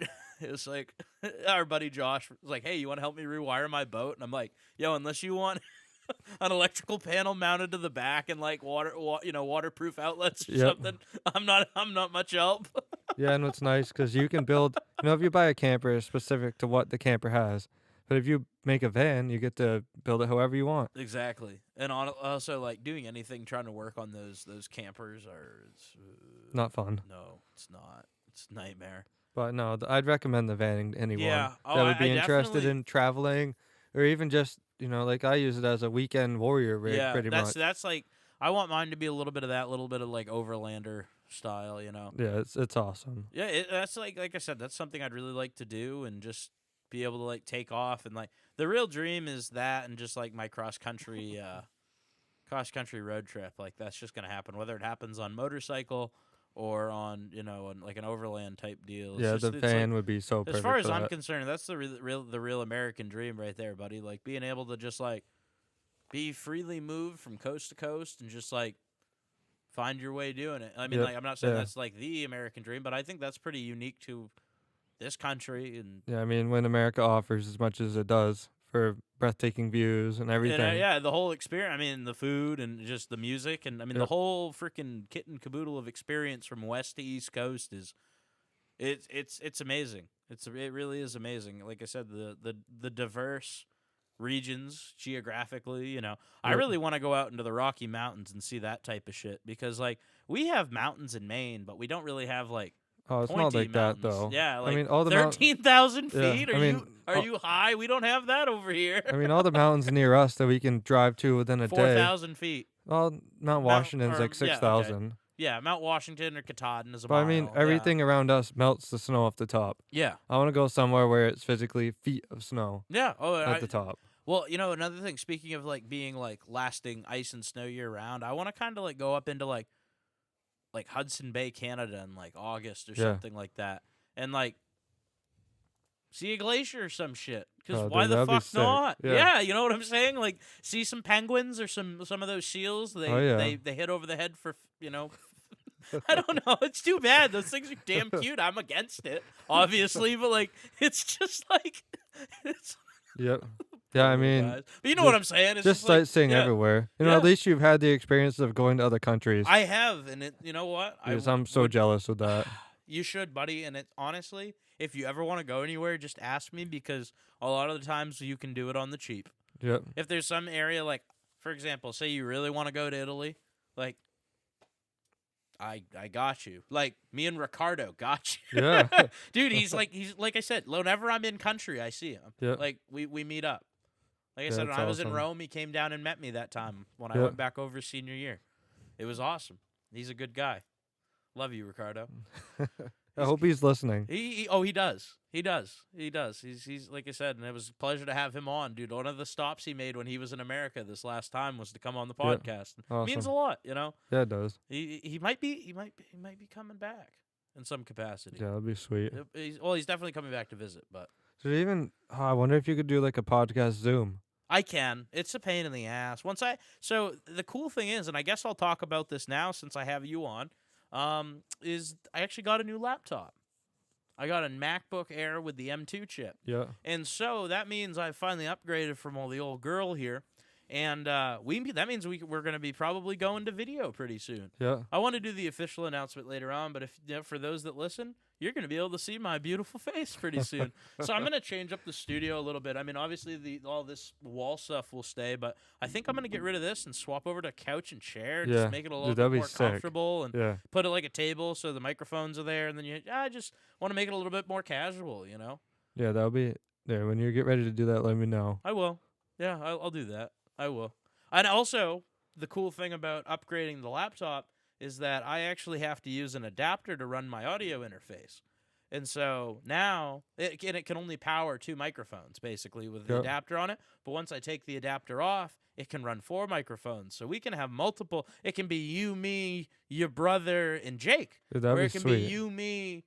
It was like our buddy Josh was like, "Hey, you want to help me rewire my boat?" And I'm like, "Yo, unless you want an electrical panel mounted to the back and like waterproof outlets or something, I'm not much help." Yeah, and what's nice because you can build. If you buy a camper, it's specific to what the camper has. But if you make a van, you get to build it however you want. Exactly, and also like doing anything trying to work on those campers it's not fun. No, it's not. It's a nightmare. But no, I'd recommend the van to anyone that would be interested in traveling, or even just like I use it as a weekend warrior rig. Pretty much. That's like I want mine to be a little bit of that, little bit of like overlander style. Yeah, it's awesome. Yeah, that's like I said, that's something I'd really like to do, and just be able to like take off, and like the real dream is that, and just like my cross country road trip. Like that's just gonna happen, whether it happens on motorcycle or on on like an overland type deal. Yeah, the van would be so perfect. As far as I'm concerned, that's the real American dream right there, buddy. Like being able to just like be freely moved from coast to coast and just like find your way doing it. I mean, like I'm not saying that's like the American dream, but I think that's pretty unique to this country. And yeah, I mean, when America offers as much as it does for breathtaking views and everything. The whole experience. I mean, the food and just the music, and I mean the whole freaking kit and caboodle of experience from west to east coast is, it's amazing. It really is amazing. Like I said, the diverse regions geographically. I really want to go out into the Rocky Mountains and see that type of shit, because like we have mountains in Maine, but we don't really have like. Oh, it's not like mountains. that though. Yeah, like I mean, all the 13,000 feet. Yeah, Are you high? We don't have that over here. I mean, all the mountains near us that we can drive to within a day. 4,000 feet. Well, Mount Washington's like 6,000. Yeah, Mount Washington or Katahdin is a mile. But I mean, everything around us melts the snow off the top. Yeah. I want to go somewhere where it's physically feet of snow. Yeah. Oh, at the top. Well, another thing. Speaking of like being like lasting ice and snow year round, I want to kind of like go up into like Hudson Bay, Canada in like August or something like that, and like see a glacier or some shit. Because why the fuck not? Yeah, you know what I'm saying? Like see some penguins or some of those seals. They hit over the head for I don't know. It's too bad. Those things are damn cute. I'm against it, obviously, but like it's just like it's. Yep. Yeah, I mean, but you know what I'm saying. It's just sightseeing everywhere. At least you've had the experience of going to other countries. I have, and you know what? I'm so jealous of that. You should, buddy. And honestly, if you ever want to go anywhere, just ask me because a lot of the times you can do it on the cheap. Yep. If there's some area, like, for example, say you really want to go to Italy, like, I got you. Like, me and Ricardo got you. Yeah. Dude, he's like I said, whenever I'm in country, I see him. Yep. Like, we meet up. Like I Yeah, said, when that's I was in awesome. Rome, he came down and met me that time when I Yep. went back over senior year. It was awesome. He's a good guy. Love you, Ricardo. I hope he's listening. He does. He does. He's like I said, and it was a pleasure to have him on, dude. One of the stops he made when he was in America this last time was to come on the podcast. Awesome. Means a lot, you know. Yeah, it does. He might be coming back in some capacity. Yeah, that'd be sweet. He's definitely coming back to visit, but I wonder if you could do like a podcast Zoom. I can. It's a pain in the ass. So the cool thing is, and I guess I'll talk about this now since I have you on, is I actually got a new laptop. I got a MacBook Air with the M2 chip. Yeah. And so that means I finally upgraded from the old girl here. And that means we're going to be probably going to video pretty soon. Yeah. I want to do the official announcement later on, but for those that listen, you're going to be able to see my beautiful face pretty soon. So I'm going to change up the studio a little bit. I mean, obviously all this wall stuff will stay, but I think I'm going to get rid of this and swap over to couch and chair, Yeah. just make it a little Dude, that'd bit be more sick. comfortable, and Yeah. put it like a table so the microphones are there, and then I just want to make it a little bit more casual, you know? Yeah, that'll be there. When you get ready to do that, let me know. I will. Yeah, I'll do that. I will. And also, the cool thing about upgrading the laptop is that I actually have to use an adapter to run my audio interface. And so now it can only power 2 microphones, basically, with the adapter on it. But once I take the adapter off, it can run 4 microphones. So we can have multiple. It can be you, me, your brother, and Jake. Dude, that'd or be it can sweet. be you, me,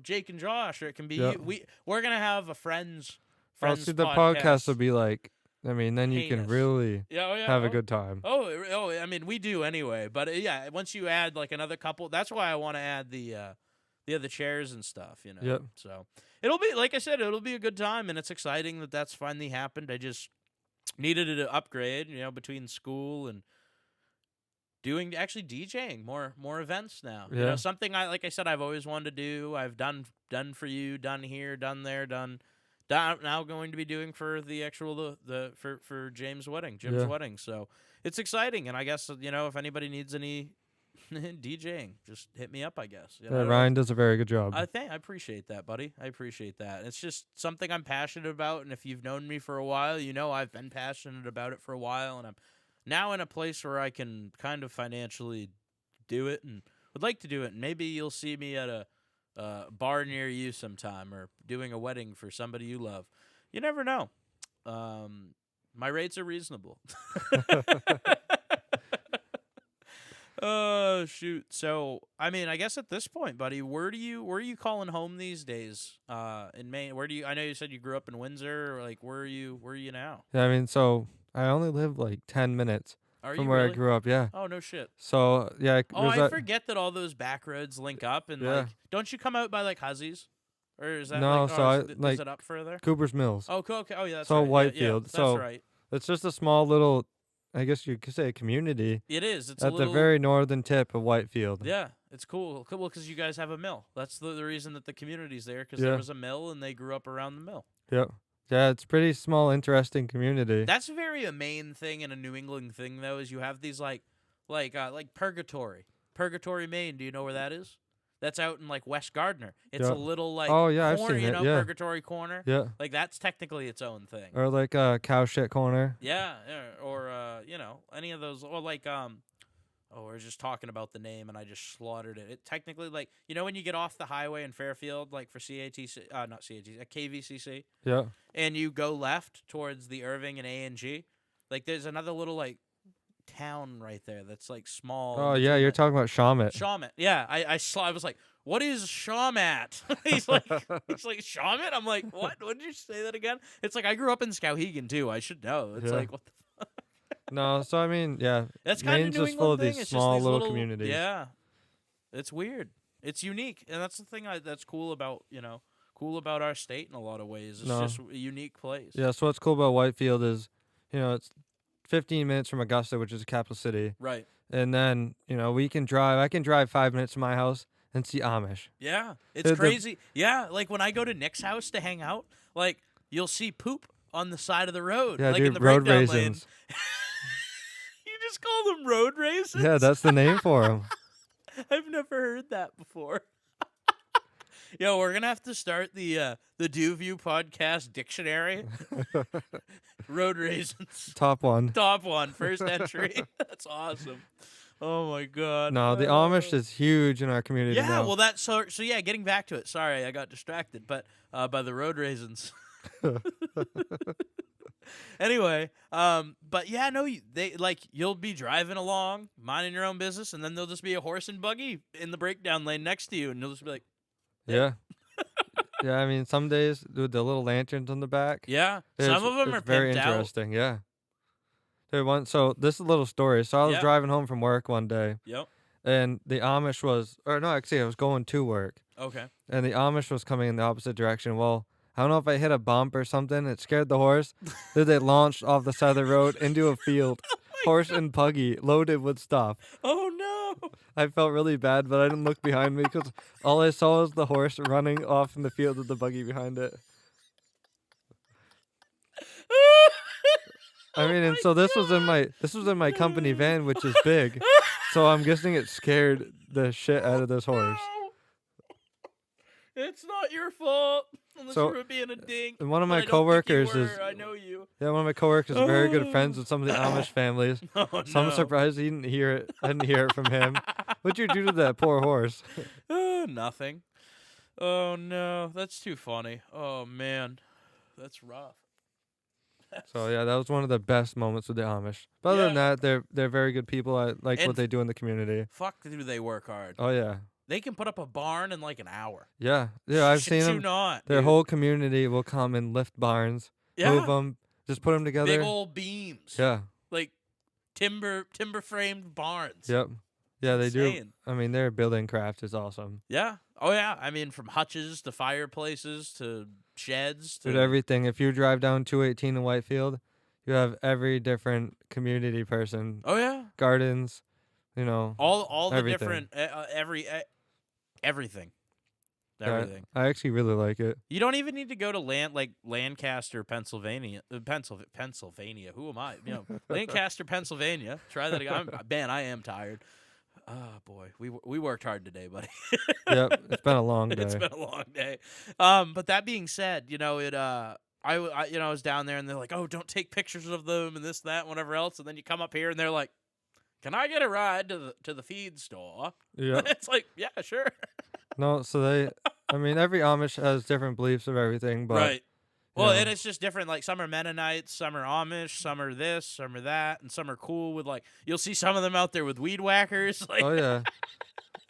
Jake and Josh. Or it can be you. We're going to have a friends See, the podcast will be like, then you can Heinous. really have a Oh. good time. Oh, I mean, we do anyway. But yeah, once you add like another couple, that's why I want to add the other chairs and stuff, you know. Yep. So it'll be, like I said, it'll be a good time, and it's exciting that that's finally happened. I just needed to upgrade, between school and doing actually DJing more events now. Yeah. Something like I said, I've always wanted to do. I've done for you, done here, done there, done. Now going to be doing for the actual for Jim's wedding. So it's exciting, and I guess if anybody needs any DJing, just hit me up. I guess. Ryan does a very good job. I appreciate that, buddy. I appreciate that. It's just something I'm passionate about, and if you've known me for a while, I've been passionate about it for a while, and I'm now in a place where I can kind of financially do it, and would like to do it. And maybe you'll see me at a bar near you sometime, or doing a wedding for somebody you love. You never know. My rates are reasonable. Oh shoot! So I guess at this point, buddy, where are you calling home these days? In Maine, I know you said you grew up in Windsor. Like, where are you now? Yeah, so I only live like 10 minutes from where really? I grew up. Yeah. Oh no shit. So yeah. I forget that all those back roads link up, and like, don't you come out by like Hussey's, or is that no? is it up further? Cooper's Mills. Oh, cool. Okay. Oh yeah, that's so right. Whitefield. Yeah, that's right. It's just a small little, I guess you could say, a community. It is. It's at the very northern tip of Whitefield. Yeah, it's cool. Cool, because you guys have a mill. That's the reason that the community's there, because there was a mill and they grew up around the mill. Yep. Yeah, it's pretty small, interesting community. That's very a Maine thing and a New England thing, though, is you have these like Purgatory, Maine. Do you know where that is? That's out in like West Gardner. It's a little like I've corner, seen it. Purgatory Corner. Yeah. Like that's technically its own thing. Or like a cow shit corner. Yeah, or any of those, or like we're just talking about the name and I just slaughtered it. It technically, like, when you get off the highway in Fairfield, like for KVCC. Yeah. And you go left towards the Irving and A&G, like there's another little like town right there that's like small. Oh yeah, you're talking about Shawmut. Shawmut. Yeah, I was like, what is Shawmut? he's like Shawmut? I'm like, what? What did you say that again? It's like I grew up in Skowhegan too. I should know. It's like, what the fuck? No, so yeah. That's kind Maine's of New just full of England these thing. small It's just little communities. Yeah, it's weird. It's unique, and that's the thing that's cool about our state in a lot of ways. It's just a unique place. Yeah. So what's cool about Whitefield is, it's 15 minutes from Augusta, which is a capital city. Right. And then I can drive 5 minutes to my house, and see Amish. Yeah, it's crazy. Yeah, like when I go to Nick's house to hang out, like you'll see poop on the side of the road. Yeah, like dude, in the road breakdown raisins. lane. You just call them road raisins? Yeah, that's the name for them. I've never heard that before. Yo, we're gonna have to start the DuView podcast dictionary. Road raisins. Top one. Top one. First entry. That's awesome. Oh my god. No, the Amish is huge in our community Yeah, now. well that's so yeah, getting back to it. Sorry, I got distracted, but by the road raisins. Anyway, but yeah, no, they like you'll be driving along, minding your own business, and then there'll just be a horse and buggy in the breakdown lane next to you, and you'll just be like, yeah. Yeah, I mean, some days with the little lanterns on the back. yeah. Some of them are very pimped out. interesting. Yeah. So this is a little story. So I was driving home from work one day. Yep. And the Amish I was going to work. Okay. And the Amish was coming in the opposite direction. Well, I don't know if I hit a bump or something. It scared the horse. Then they launched off the side of the road into a field. Horse and buggy loaded with stuff. Oh no. I felt really bad, but I didn't look behind me because all I saw was the horse running off in the field with the buggy behind it. I mean, and so this was in my company van, which is big. So I'm guessing it scared the shit out of this horse. It's not your fault. Unless So, you were being a dink. And one of my I don't think you coworkers is were. I know you. yeah, one of my coworkers is very good friends with some of the Amish families. Oh, So I'm no. surprised he didn't hear it. I didn't hear it from him. What'd you do to that poor horse? Nothing. Oh no, that's too funny. Oh man, that's rough. So yeah, that was one of the best moments with the Amish. But other than that, they're very good people. I like And what they do in the community. Fuck, do they work hard? Oh yeah. They can put up a barn in like an hour. Yeah. I've Shit seen you them. not. Their dude. whole community will come and lift barns, move them, just put them together. Big old beams. Yeah. Like timber framed barns. Yep. Yeah, they do. Insane. I mean, their building craft is awesome. Yeah. Oh yeah. I mean, from hutches to fireplaces to sheds to Dude, everything. If you drive down 218 in Whitefield, you have every different community person. Oh yeah. Gardens, All the everything. different everything. Everything. I actually really like it. You don't even need to go to Lancaster, Pennsylvania. Pennsylvania. Who am I? Lancaster, Pennsylvania. Try that again. Man, I am tired. Oh boy, we worked hard today, buddy. Yep, it's been a long day. It's been a long day. But that being said, I was down there and they're like, oh, don't take pictures of them and this, that, and whatever else. And then you come up here and they're like, can I get a ride to the feed store? Yeah. It's like, yeah, sure. No, so every Amish has different beliefs of everything, but Right. Well, and it's just different. Like, some are Mennonites, some are Amish, some are this, some are that, and some are cool with, like, you'll see some of them out there with weed whackers. Like, oh yeah.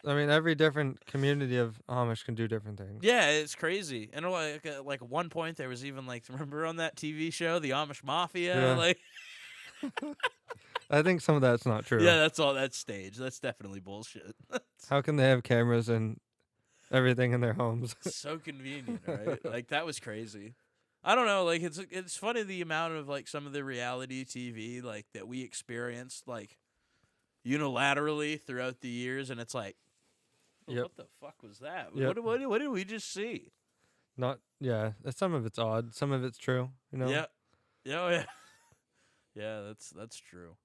I mean, every different community of Amish can do different things. yeah, it's crazy. And like at one point, there was even, like, remember on that TV show, The Amish Mafia? Yeah. Like, I think some of that's not true. yeah, that's staged. That's definitely bullshit. How can they have cameras and everything in their homes? So convenient, right? Like, that was crazy. I don't know, like, it's funny the amount of, like, some of the reality TV, like, that we experienced, like, unilaterally throughout the years, and it's like, Yep. what the fuck was that? Yep. What did we just see? Some of it's odd, some of it's true, Yeah. Yeah, oh, yeah. Yeah, that's true.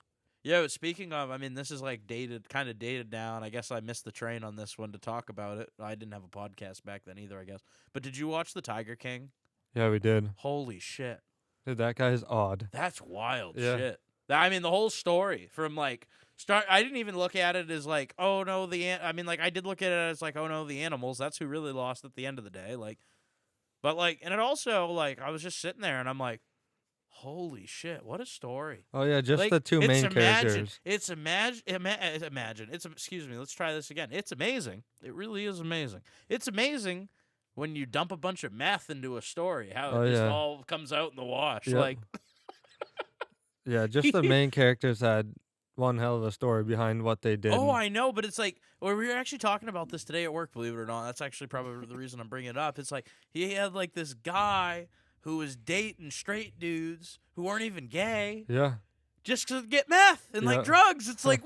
Yeah, but speaking of, I mean, this is like kind of dated now, and I guess I missed the train on this one to talk about it. I didn't have a podcast back then either, I guess. But did you watch The Tiger King? Yeah, we did. Holy shit. Dude, that guy's odd. That's wild Yeah. shit. I mean, the whole story from like start. I didn't even look at it as like, oh no, I mean, like I did look at it as like, oh no, the animals. That's who really lost at the end of the day. Like, but like, and it also like I was just sitting there and I'm like, holy shit, what a story. Oh yeah, just Like, the two main characters. Imagine. Excuse me. Let's try this again. It's amazing. It really is amazing. It's amazing when you dump a bunch of meth into a story, how it just all comes out in the wash. Yep. Like, Yeah, just the main characters had one hell of a story behind what they did. oh, I know, but it's like, well, we were actually talking about this today at work, believe it or not. That's actually probably the reason I'm bringing it up. It's like, he had like this guy who was dating straight dudes who weren't even gay Yeah. just to get meth and like drugs. It's like,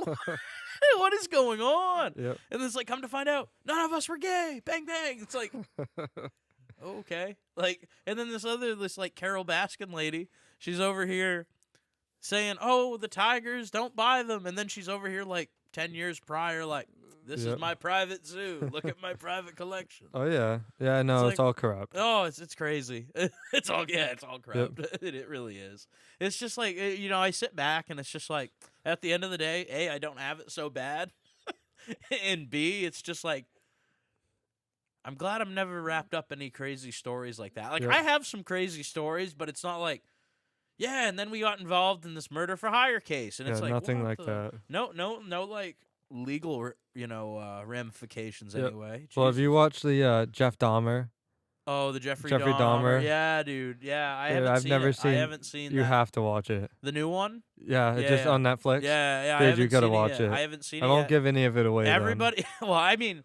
What is going on? Yep. And then it's like, come to find out, none of us were gay. Bang, bang. It's like, okay. Like, and then this like Carol Baskin lady, she's over here saying, oh, the Tigers, don't buy them. And then she's over here like 10 years prior, like, this is my private zoo. Look at my private collection. Oh yeah, yeah. No, it's all corrupt. Oh, it's crazy. It's all corrupt. Yep. It really is. It's just like, I sit back and it's just like, at the end of the day, A, I don't have it so bad, and B, it's just like, I'm glad I'm never wrapped up in any crazy stories like that. Like I have some crazy stories, but it's not like, yeah, and then we got involved in this murder for hire case, and it's like nothing like that. No, like legal, ramifications anyway. Well, have you watched the Jeff Dahmer? Oh, the Jeffrey Dahmer. Yeah, dude. Yeah, I haven't seen You that. have to watch it. The new one? Yeah, it's just on Netflix. Yeah. Dude, you gotta watch it. I haven't seen it. I won't give any of it away. Everybody. Well, I mean,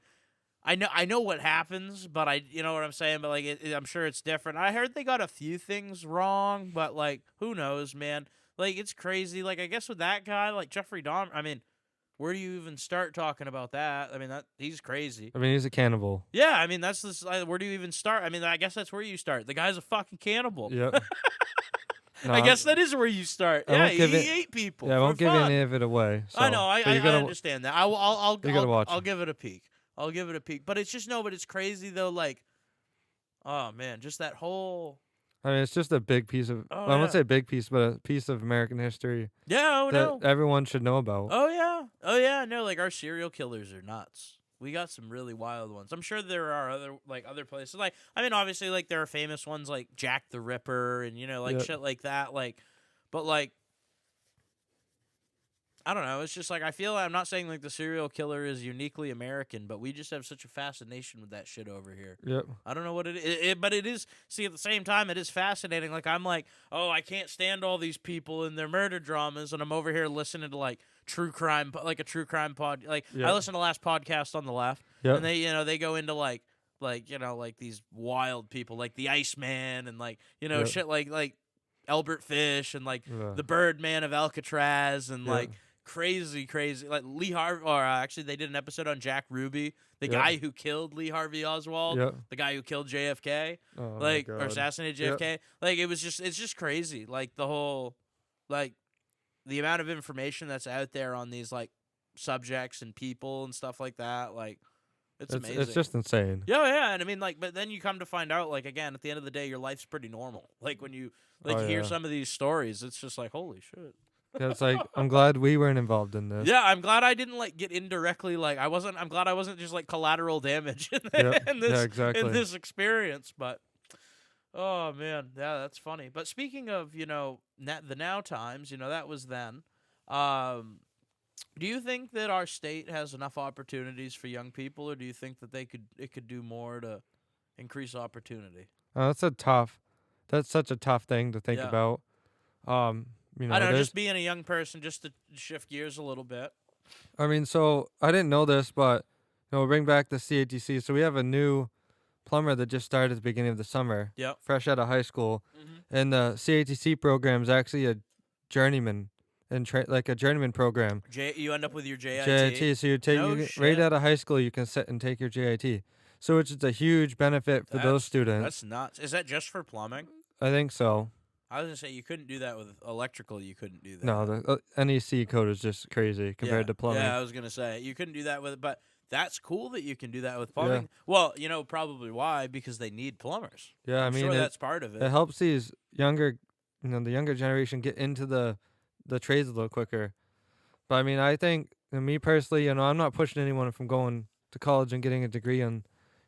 I know what happens, but you know what I'm saying. But like, I'm sure it's different. I heard they got a few things wrong, but like, who knows, man? Like, it's crazy. Like, I guess with that guy, like Jeffrey Dahmer. I mean, where do you even start talking about that? I mean, he's crazy. I mean, he's a cannibal. Yeah, I mean, that's this. Where do you even start? I mean, I guess that's where you start. The guy's a fucking cannibal. Yep. No, I guess that is where you start. Yeah, he ate people. Yeah, I won't give any of it away. So, I know. I understand that. I'll give it a peek. I'll give it a peek. But it's just but it's crazy though. Like, oh man, just that whole. I mean, it's just a big piece of. I won't say big piece, but a piece of American history. Yeah, that everyone should know about. Oh yeah. No, like our serial killers are nuts. We got some really wild ones. I'm sure there are other places. Like, I mean, obviously, like there are famous ones like Jack the Ripper and shit like that. Like, but like, I don't know. It's just like I'm not saying like the serial killer is uniquely American, but we just have such a fascination with that shit over here. Yep. I don't know what it is, but it is. See, at the same time, it is fascinating. Like I'm like, oh, I can't stand all these people and their murder dramas, and I'm over here listening to like true crime, like a true crime pod. Like I listened to the last podcast on the left, and they go into like these wild people, like the Iceman, and like shit like Albert Fish, and like the Birdman of Alcatraz, and like. Crazy, like Lee Harvey, or actually they did an episode on Jack Ruby, the guy who killed Lee Harvey Oswald, the guy who killed JFK, or assassinated JFK. Like it's just crazy. Like the whole, like the amount of information that's out there on these like subjects and people and stuff like that. Like it's amazing. It's just insane. Yeah, and I mean but then you come to find out, like again, at the end of the day, your life's pretty normal. Like when you hear some of these stories, it's just like holy shit. Yeah, it's like I'm glad we weren't involved in this. Yeah, I'm glad I didn't like get indirectly like I'm glad I wasn't just like collateral damage in this experience. But oh man, yeah, that's funny. But speaking of the now times, that was then. Do you think that our state has enough opportunities for young people, or do you think that it could do more to increase opportunity? That's such a tough thing to think about. I don't know, just being a young person, just to shift gears a little bit. I mean, so I didn't know this, but bring back the CATC. So we have a new plumber that just started at the beginning of the summer. Yep. Fresh out of high school, and the CATC program is actually a journeyman like a journeyman program. You end up with your JIT. JIT. So right out of high school, you can sit and take your JIT. So which is a huge benefit for those students. That's nuts. Is that just for plumbing? I think so. I was going to say, you couldn't do that with electrical. You couldn't do that. No, the NEC code is just crazy compared to plumbing. Yeah, I was going to say, you couldn't do that with it, but that's cool that you can do that with plumbing. Yeah. Well, probably why, because they need plumbers. Yeah, I'm sure that's part of it. It helps these younger, the younger generation get into the trades a little quicker. But I mean, I think, me personally, I'm not pushing anyone from going to college and getting a degree in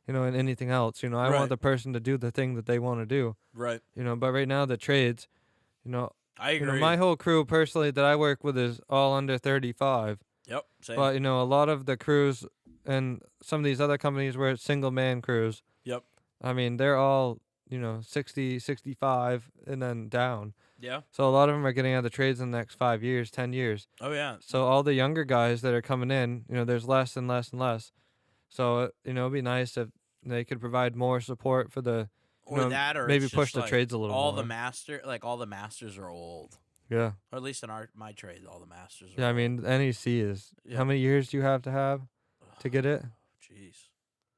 anything else. I want the person to do the thing that they want to do. Right. But right now the trades, I agree. My whole crew personally that I work with is all under 35. Yep. Same. But a lot of the crews and some of these other companies where it's single man crews. Yep. I mean, they're all 60, 65 and then down. Yeah. So a lot of them are getting out of the trades in the next 5 years, 10 years. Oh yeah. So all the younger guys that are coming in, there's less and less and less. So it'd be nice if they could provide more support for the, or maybe push the like trades a little more. All the masters are old. Yeah. Or at least in my trade, all the masters. Yeah, I mean, NEC is how many years do you have to get it? Jeez.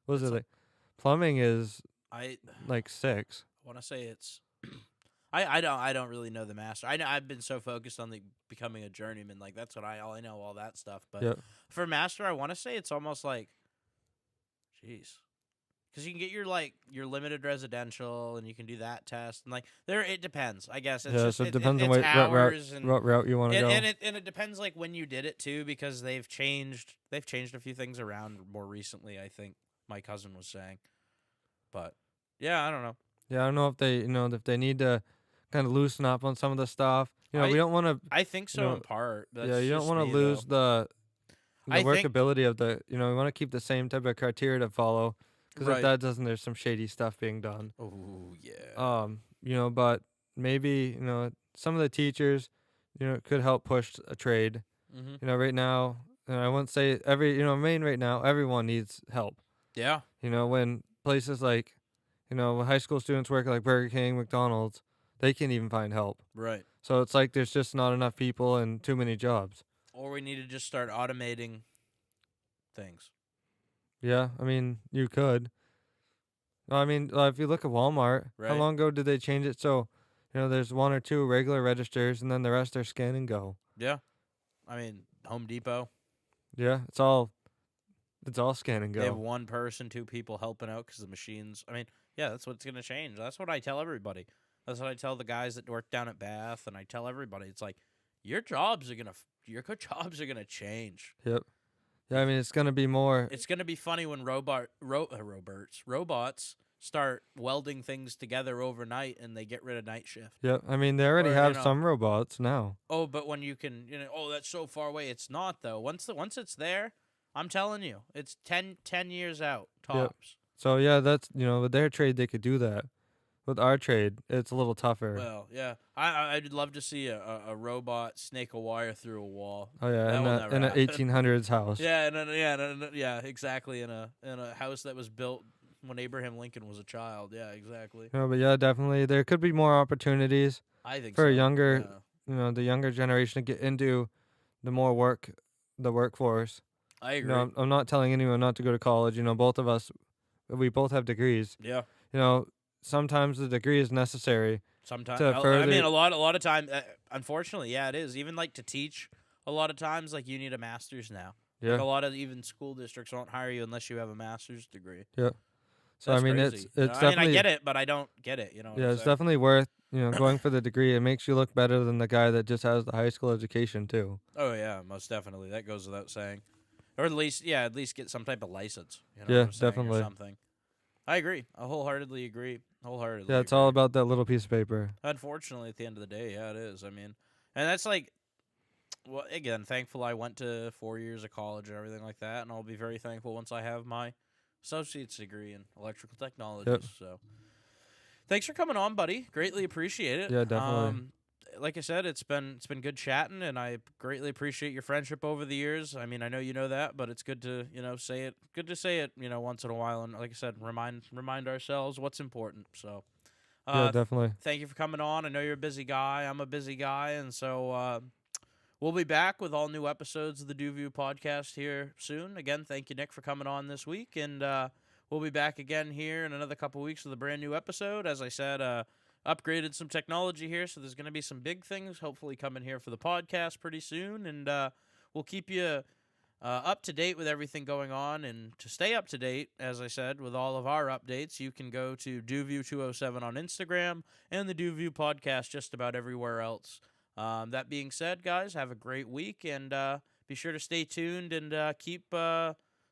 What is it like? Plumbing is I like 6. I want to say it's. I don't really know the master. I've been so focused on becoming a journeyman, like that's what all I know, all that stuff. But for master, I want to say it's almost like, jeez, because you can get your limited residential and you can do that test and like it depends. I guess it's just so it depends on what route you want to go, and it depends like when you did it too, because they've changed a few things around more recently. I think my cousin was saying, but yeah, I don't know. Yeah, I don't know if they need to kind of loosen up on some of the stuff. We don't want to. I think so in part. You don't want to lose the workability of the. We want to keep the same type of criteria to follow, because if that doesn't, there's some shady stuff being done. Oh yeah. But maybe some of the teachers, could help push a trade. Mm-hmm. Right now, I wouldn't say Maine right now, everyone needs help. Yeah. When places like, when high school students work like Burger King, McDonald's, they can't even find help. Right. So it's like there's just not enough people and too many jobs. Or we need to just start automating things. Yeah, I mean, you could. I mean, if you look at Walmart, how long ago did they change it? So, there's 1 or 2 regular registers, and then the rest are scan and go. Yeah. I mean, Home Depot. Yeah, it's all scan and go. They have 1 person, 2 people helping out because the machines. I mean, yeah, that's what's going to change. That's what I tell everybody. That's what I tell the guys that work down at Bath, and I tell everybody. It's like, your jobs are gonna change. Yep. Yeah, I mean, it's gonna be more. It's gonna be funny when robots start welding things together overnight, and they get rid of night shift. Yep. I mean, they already have some robots now. Oh, but when you can, that's so far away. It's not though. Once it's there, I'm telling you, it's 10 years out tops. Yep. So yeah, that's with their trade they could do that. With our trade, it's a little tougher. Well, yeah, I'd love to see a robot snake a wire through a wall. Oh yeah, in an 1800s house. Yeah, exactly. In a house that was built when Abraham Lincoln was a child. Yeah, exactly. No, but yeah, definitely there could be more opportunities. I think for so. younger, the younger generation to get into the workforce. I agree. I'm not telling anyone not to go to college. Both of us, we both have degrees. Yeah. Sometimes the degree is necessary. Sometimes, I mean, a lot of time. Unfortunately, yeah, it is. Even like to teach, a lot of times, like you need a master's now. Yeah. Like a lot of even school districts won't hire you unless you have a master's degree. Yeah. So that's I mean, crazy. it's definitely. I mean, I get it, but I don't get it. Yeah, it's definitely worth going for the degree. It makes you look better than the guy that just has the high school education too. Oh yeah, most definitely. That goes without saying. Or at least get some type of license. Yeah, definitely. Or something. I agree. I wholeheartedly agree. Yeah, it's all about that little piece of paper. Unfortunately, at the end of the day, yeah, it is. I mean, and that's like, well, again, thankful I went to 4 years of college and everything like that, and I'll be very thankful once I have my associate's degree in electrical technologies. Yep. So, thanks for coming on, buddy. Greatly appreciate it. Yeah, definitely. Like I said, it's been good chatting, and I greatly appreciate your friendship over the years. I mean, I know you know that, but it's good to say it. Good to say it, once in a while, and like I said, remind ourselves what's important. So, yeah, definitely. Thank you for coming on. I know you're a busy guy. I'm a busy guy, and so we'll be back with all new episodes of the DuView podcast here soon. Again, thank you, Nick, for coming on this week, and we'll be back again here in another couple weeks with a brand new episode. As I said, upgraded some technology here, so there's going to be some big things hopefully coming here for the podcast pretty soon, and we'll keep you up to date with everything going on. And to stay up to date, as I said, with all of our updates, you can go to DuView207 on Instagram and the DuView podcast just about everywhere else. That being said, guys, have a great week, and be sure to stay tuned and keep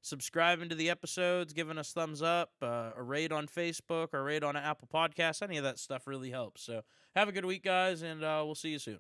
subscribing to the episodes, giving us thumbs up, a rate on Facebook, or a rate on Apple Podcasts. Any of that stuff really helps. So have a good week, guys, and we'll see you soon.